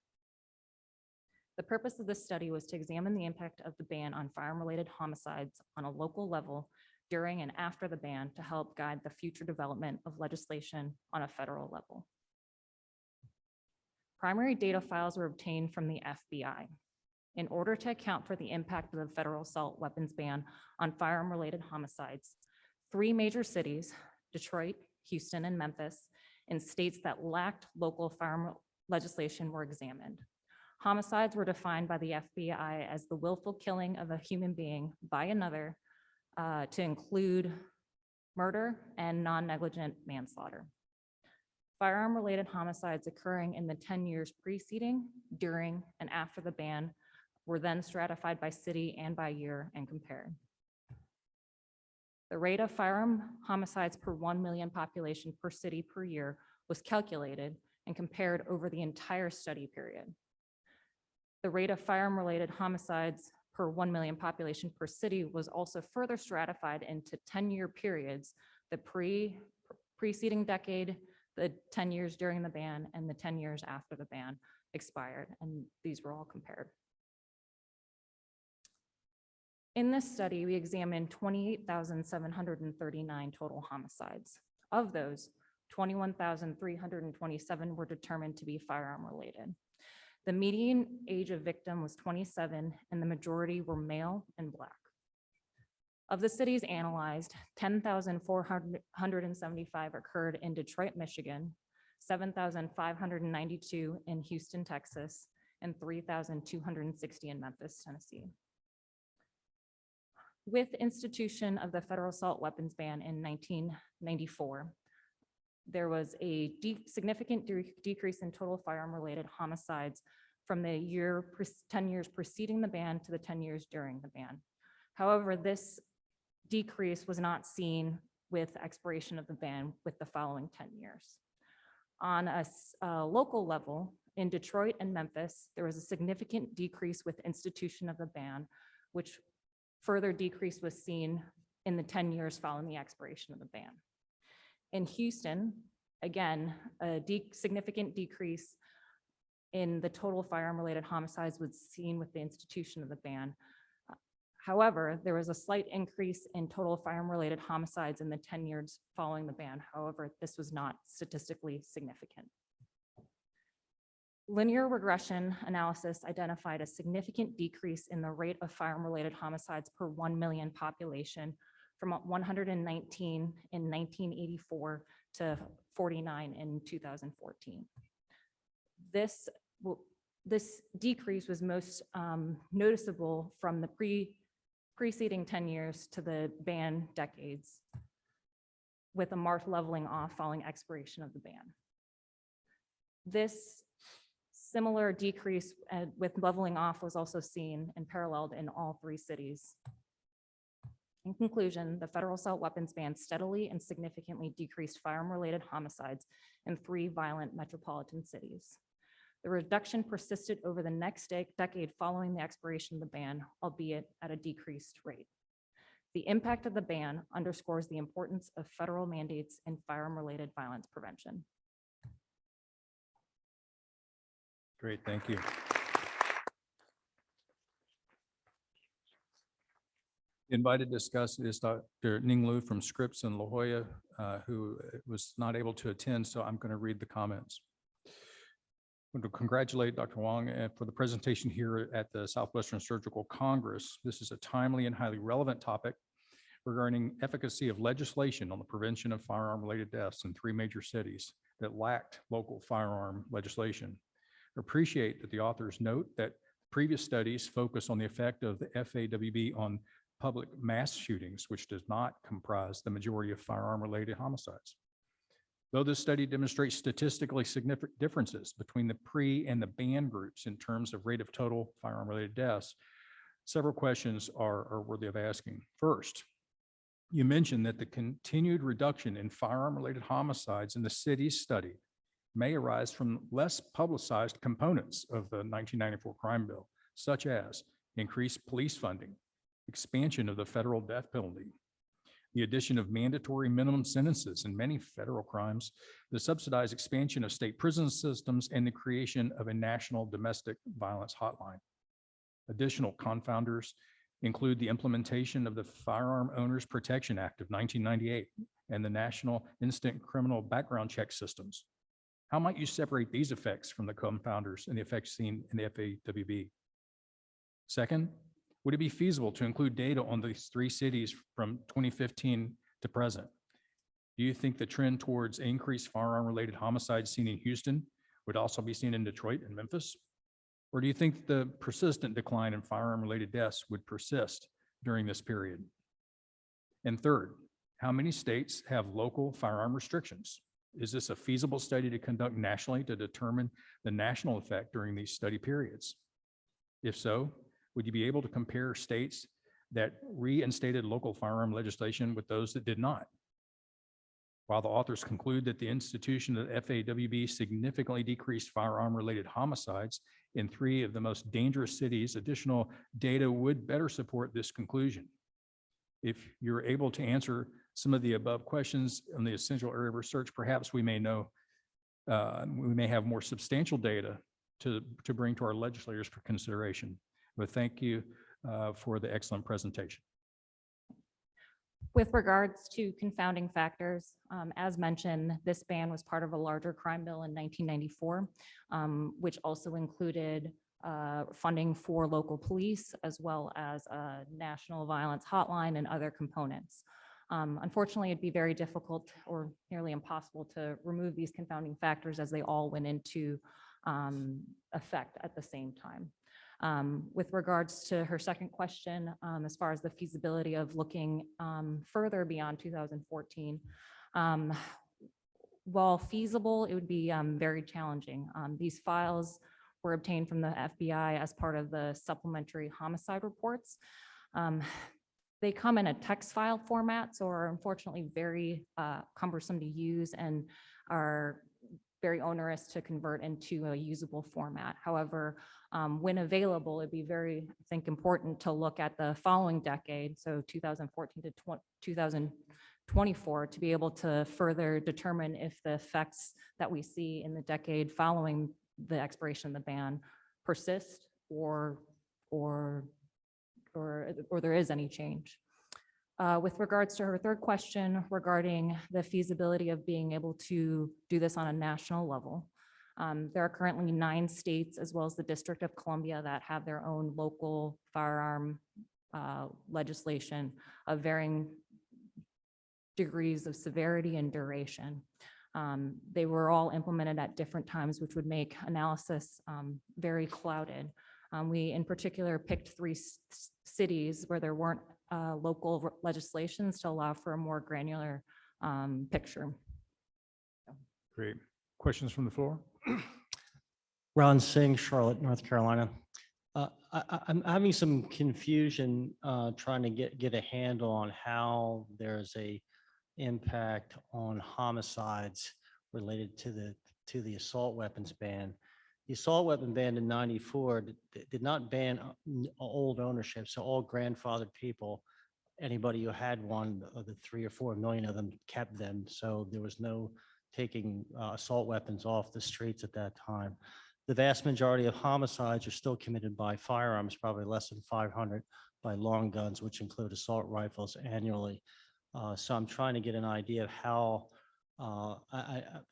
The purpose of this study was to examine the impact of the ban on firearm-related homicides on a local level during and after the ban to help guide the future development of legislation on a federal level. Primary data files were obtained from the FBI. In order to account for the impact of the federal assault weapons ban on firearm-related homicides, 3 major cities, Detroit, Houston, and Memphis, in states that lacked local firearm legislation were examined. Homicides were defined by the FBI as the willful killing of a human being by another to include murder and non-negligent manslaughter. Firearm-related homicides occurring in the 10 years preceding, during, and after the ban were then stratified by city and by year and compared. The rate of firearm homicides per 1 million population per city per year was calculated and compared over the entire study period. The rate of firearm-related homicides per 1 million population per city was also further stratified into 10-year periods, the preceding decade, the 10 years during the ban, and the 10 years after the ban expired, and these were all compared. In this study, we examined 28,739 total homicides. Of those, 21,327 were determined to be firearm-related. The median age of victim was 27, and the majority were male and Black. Of the cities analyzed, 10,475 occurred in Detroit, Michigan, 7,592 in Houston, Texas, and 3,260 in Memphis, Tennessee. With institution of the federal assault weapons ban in 1994, there was a significant decrease in total firearm-related homicides from the 10 years preceding the ban to the 10 years during the ban. However, this decrease was not seen with expiration of the ban with the following 10 years. On a local level, in Detroit and Memphis, there was a significant decrease with institution of the ban, which further decrease was seen in the 10 years following the expiration of the ban. In Houston, again, a significant decrease in the total firearm-related homicides was seen with the institution of the ban. However, there was a slight increase in total firearm-related homicides in the 10 years following the ban. However, this was not statistically significant. Linear regression analysis identified a significant decrease in the rate of firearm-related homicides per 1 million population from 119 in 1984 to 49 in 2014. This decrease was most noticeable from the preceding 10 years to the ban decades, with a marked leveling off following expiration of the ban. This similar decrease with leveling off was also seen and paralleled in all three cities. In conclusion, the federal assault weapons ban steadily and significantly decreased firearm-related homicides in 3 violent metropolitan cities. The reduction persisted over the next decade following the expiration of the ban, albeit at a decreased rate. The impact of the ban underscores the importance of federal mandates in firearm-related violence prevention. Great, thank you. Invited to discuss is Dr. Ning Lu from Scripps in La Jolla, who was not able to attend, so I'm going to read the comments. I want to congratulate Dr. Wong for the presentation here at the Southwestern Surgical Congress. This is a timely and highly relevant topic regarding efficacy of legislation on the prevention of firearm-related deaths in 3 major cities that lacked local firearm legislation. I appreciate that the authors note that previous studies focus on the effect of the FAWB on public mass shootings, which does not comprise the majority of firearm-related homicides. Though this study demonstrates statistically significant differences between the pre and the ban groups in terms of rate of total firearm-related deaths, several questions are worthy of asking. First, you mentioned that the continued reduction in firearm-related homicides in the cities studied may arise from less publicized components of the 1994 crime bill, such as increased police funding, expansion of the federal death penalty, the addition of mandatory minimum sentences in many federal crimes, the subsidized expansion of state prison systems, and the creation of a national domestic violence hotline. Additional confounders include the implementation of the Firearm Owners Protection Act of 1998 and the National Instant Criminal Background Check systems. How might you separate these effects from the confounders and the effects seen in the FAWB? Second, would it be feasible to include data on these 3 cities from 2015 to present? Do you think the trend towards increased firearm-related homicides seen in Houston would also be seen in Detroit and Memphis? Or do you think the persistent decline in firearm-related deaths would persist during this period? And third, how many states have local firearm restrictions? Is this a feasible study to conduct nationally to determine the national effect during these study periods? If so, would you be able to compare states that reinstated local firearm legislation with those that did not? While the authors conclude that the institution of FAWB significantly decreased firearm-related homicides in 3 of the most dangerous cities, additional data would better support this conclusion. If you're able to answer some of the above questions on the essential area of research, perhaps we may have more substantial data to bring to our legislators for consideration. But thank you for the excellent presentation. With regards to confounding factors, as mentioned, this ban was part of a larger crime bill in 1994, which also included funding for local police, as well as a national violence hotline and other components. Unfortunately, it'd be very difficult or nearly impossible to remove these confounding factors as they all went into effect at the same time. With regards to her second question, as far as the feasibility of looking further beyond 2014, while feasible, it would be very challenging. These files were obtained from the FBI as part of the supplementary homicide reports. They come in a text file format, so are unfortunately very cumbersome to use and are very onerous to convert into a usable format. However, when available, it'd be very, I think, important to look at the following decade, so 2014 to 2024, to be able to further determine if the effects that we see in the decade following the expiration of the ban persist or there is any change. With regards to her third question regarding the feasibility of being able to do this on a national level, there are currently 9 states, as well as the District of Columbia, that have their own local firearm legislation of varying degrees of severity and duration. They were all implemented at different times, which would make analysis very clouded. We in particular picked 3 cities where there weren't local legislations to allow for a more granular picture. Great. Questions from the floor? Ron Singh, Charlotte, North Carolina. I'm having some confusion trying to get a handle on how there's a impact on homicides related to the assault weapons ban. The assault weapon ban in '94 did not ban old ownership, so all grandfathered people, anybody who had one of the 3 or 4 million of them kept them, so there was no taking assault weapons off the streets at that time. The vast majority of homicides are still committed by firearms, probably less than 500 by long guns, which include assault rifles annually. So I'm trying to get an idea of how,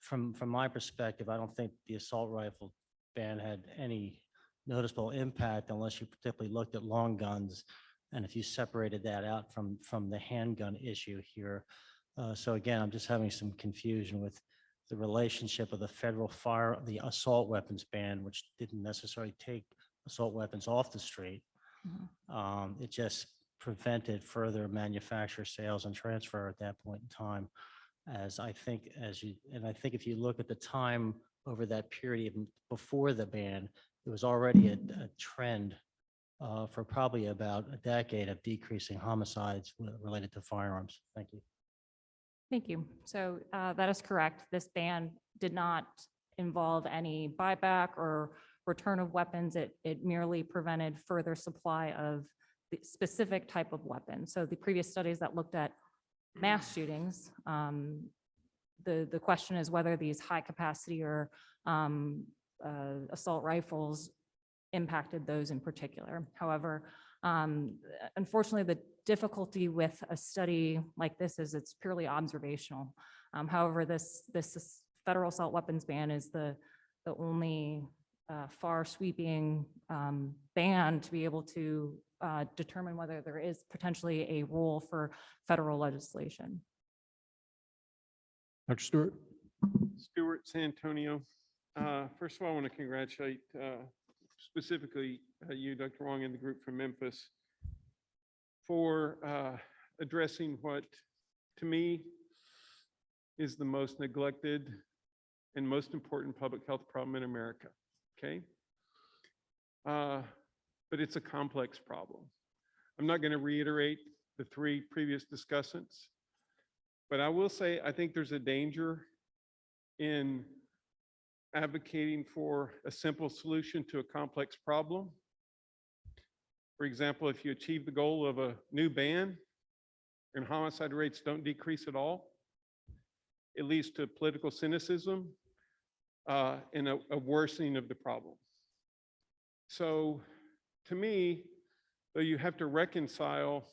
from my perspective, I don't think the assault rifle ban had any noticeable impact unless you particularly looked at long guns, and if you separated that out from the handgun issue here. So again, I'm just having some confusion with the relationship of the assault weapons ban, which didn't necessarily take assault weapons off the street. It just prevented further manufacture, sales, and transfer at that point in time. I think if you look at the time over that period before the ban, there was already a trend for probably about a decade of decreasing homicides related to firearms. Thank you. Thank you. So that is correct. This ban did not involve any buyback or return of weapons. It merely prevented further supply of the specific type of weapon. So the previous studies that looked at mass shootings, the question is whether these high capacity or assault rifles impacted those in particular. However, unfortunately, the difficulty with a study like this is it's purely observational. However, this federal assault weapons ban is the only far sweeping ban to be able to determine whether there is potentially a role for federal legislation. Dr. Stewart? Stewart, San Antonio. First of all, I want to congratulate specifically you, Dr. Wong, and the group from Memphis for addressing what, to me, is the most neglected and most important public health problem in America, okay? But it's a complex problem. I'm not going to reiterate the three previous discussants, but I will say I think there's a danger in advocating for a simple solution to a complex problem. For example, if you achieve the goal of a new ban and homicide rates don't decrease at all, it leads to political cynicism and a worsening of the problem. So to me, though, you have to reconcile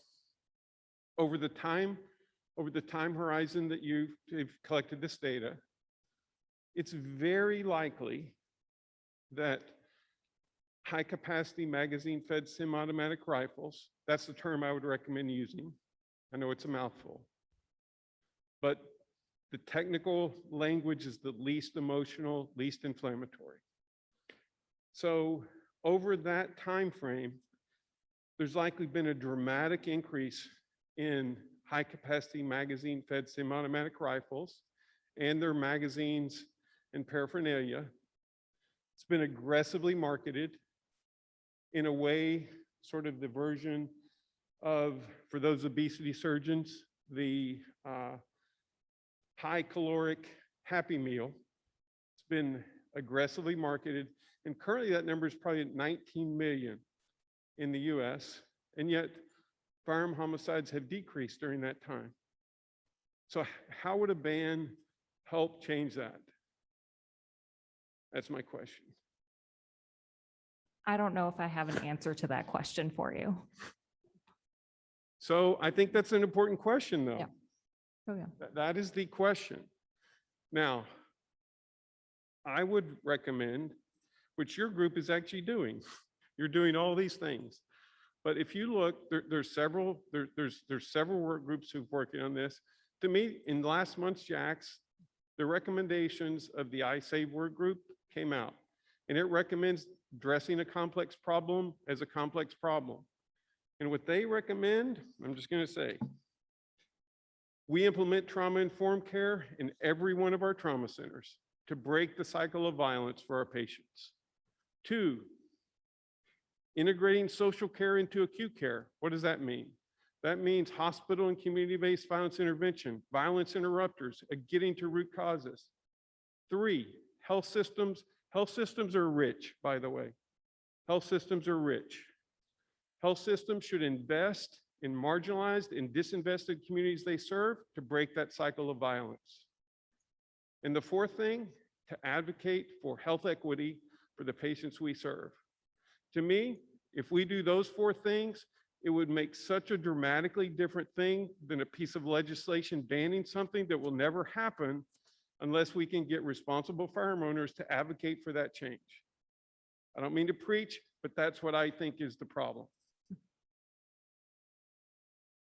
over the time horizon that you've collected this data, it's very likely that high capacity magazine fed semi-automatic rifles, that's the term I would recommend using. I know it's a mouthful, but the technical language is the least emotional, least inflammatory. So over that time frame, there's likely been a dramatic increase in high capacity magazine fed semi-automatic rifles and their magazines and paraphernalia. It's been aggressively marketed in a way, sort of the version of, for those obesity surgeons, the high caloric Happy Meal. It's been aggressively marketed, and currently that number is probably at 19 million in the US, and yet firearm homicides have decreased during that time. So how would a ban help change that? That's my question. I don't know if I have an answer to that question for you. So I think that's an important question, though. Yeah. Oh, yeah. That is the question. Now, I would recommend, which your group is actually doing, you're doing all these things. But if you look, there's several work groups who've working on this. To me, in last month's JAX, the recommendations of the iSave work group came out, and it recommends addressing a complex problem as a complex problem. And what they recommend, I'm just going to say, we implement trauma-informed care in every one of our trauma centers to break the cycle of violence for our patients. 2, integrating social care into acute care. What does that mean? That means hospital and community-based violence intervention, violence interrupters, getting to root causes. 3, health systems. Health systems are rich, by the way. Health systems are rich. Health systems should invest in marginalized and disinvested communities they serve to break that cycle of violence. And the 4th thing, to advocate for health equity for the patients we serve. To me, if we do those 4 things, it would make such a dramatically different thing than a piece of legislation banning something that will never happen unless we can get responsible firearm owners to advocate for that change. I don't mean to preach, but that's what I think is the problem.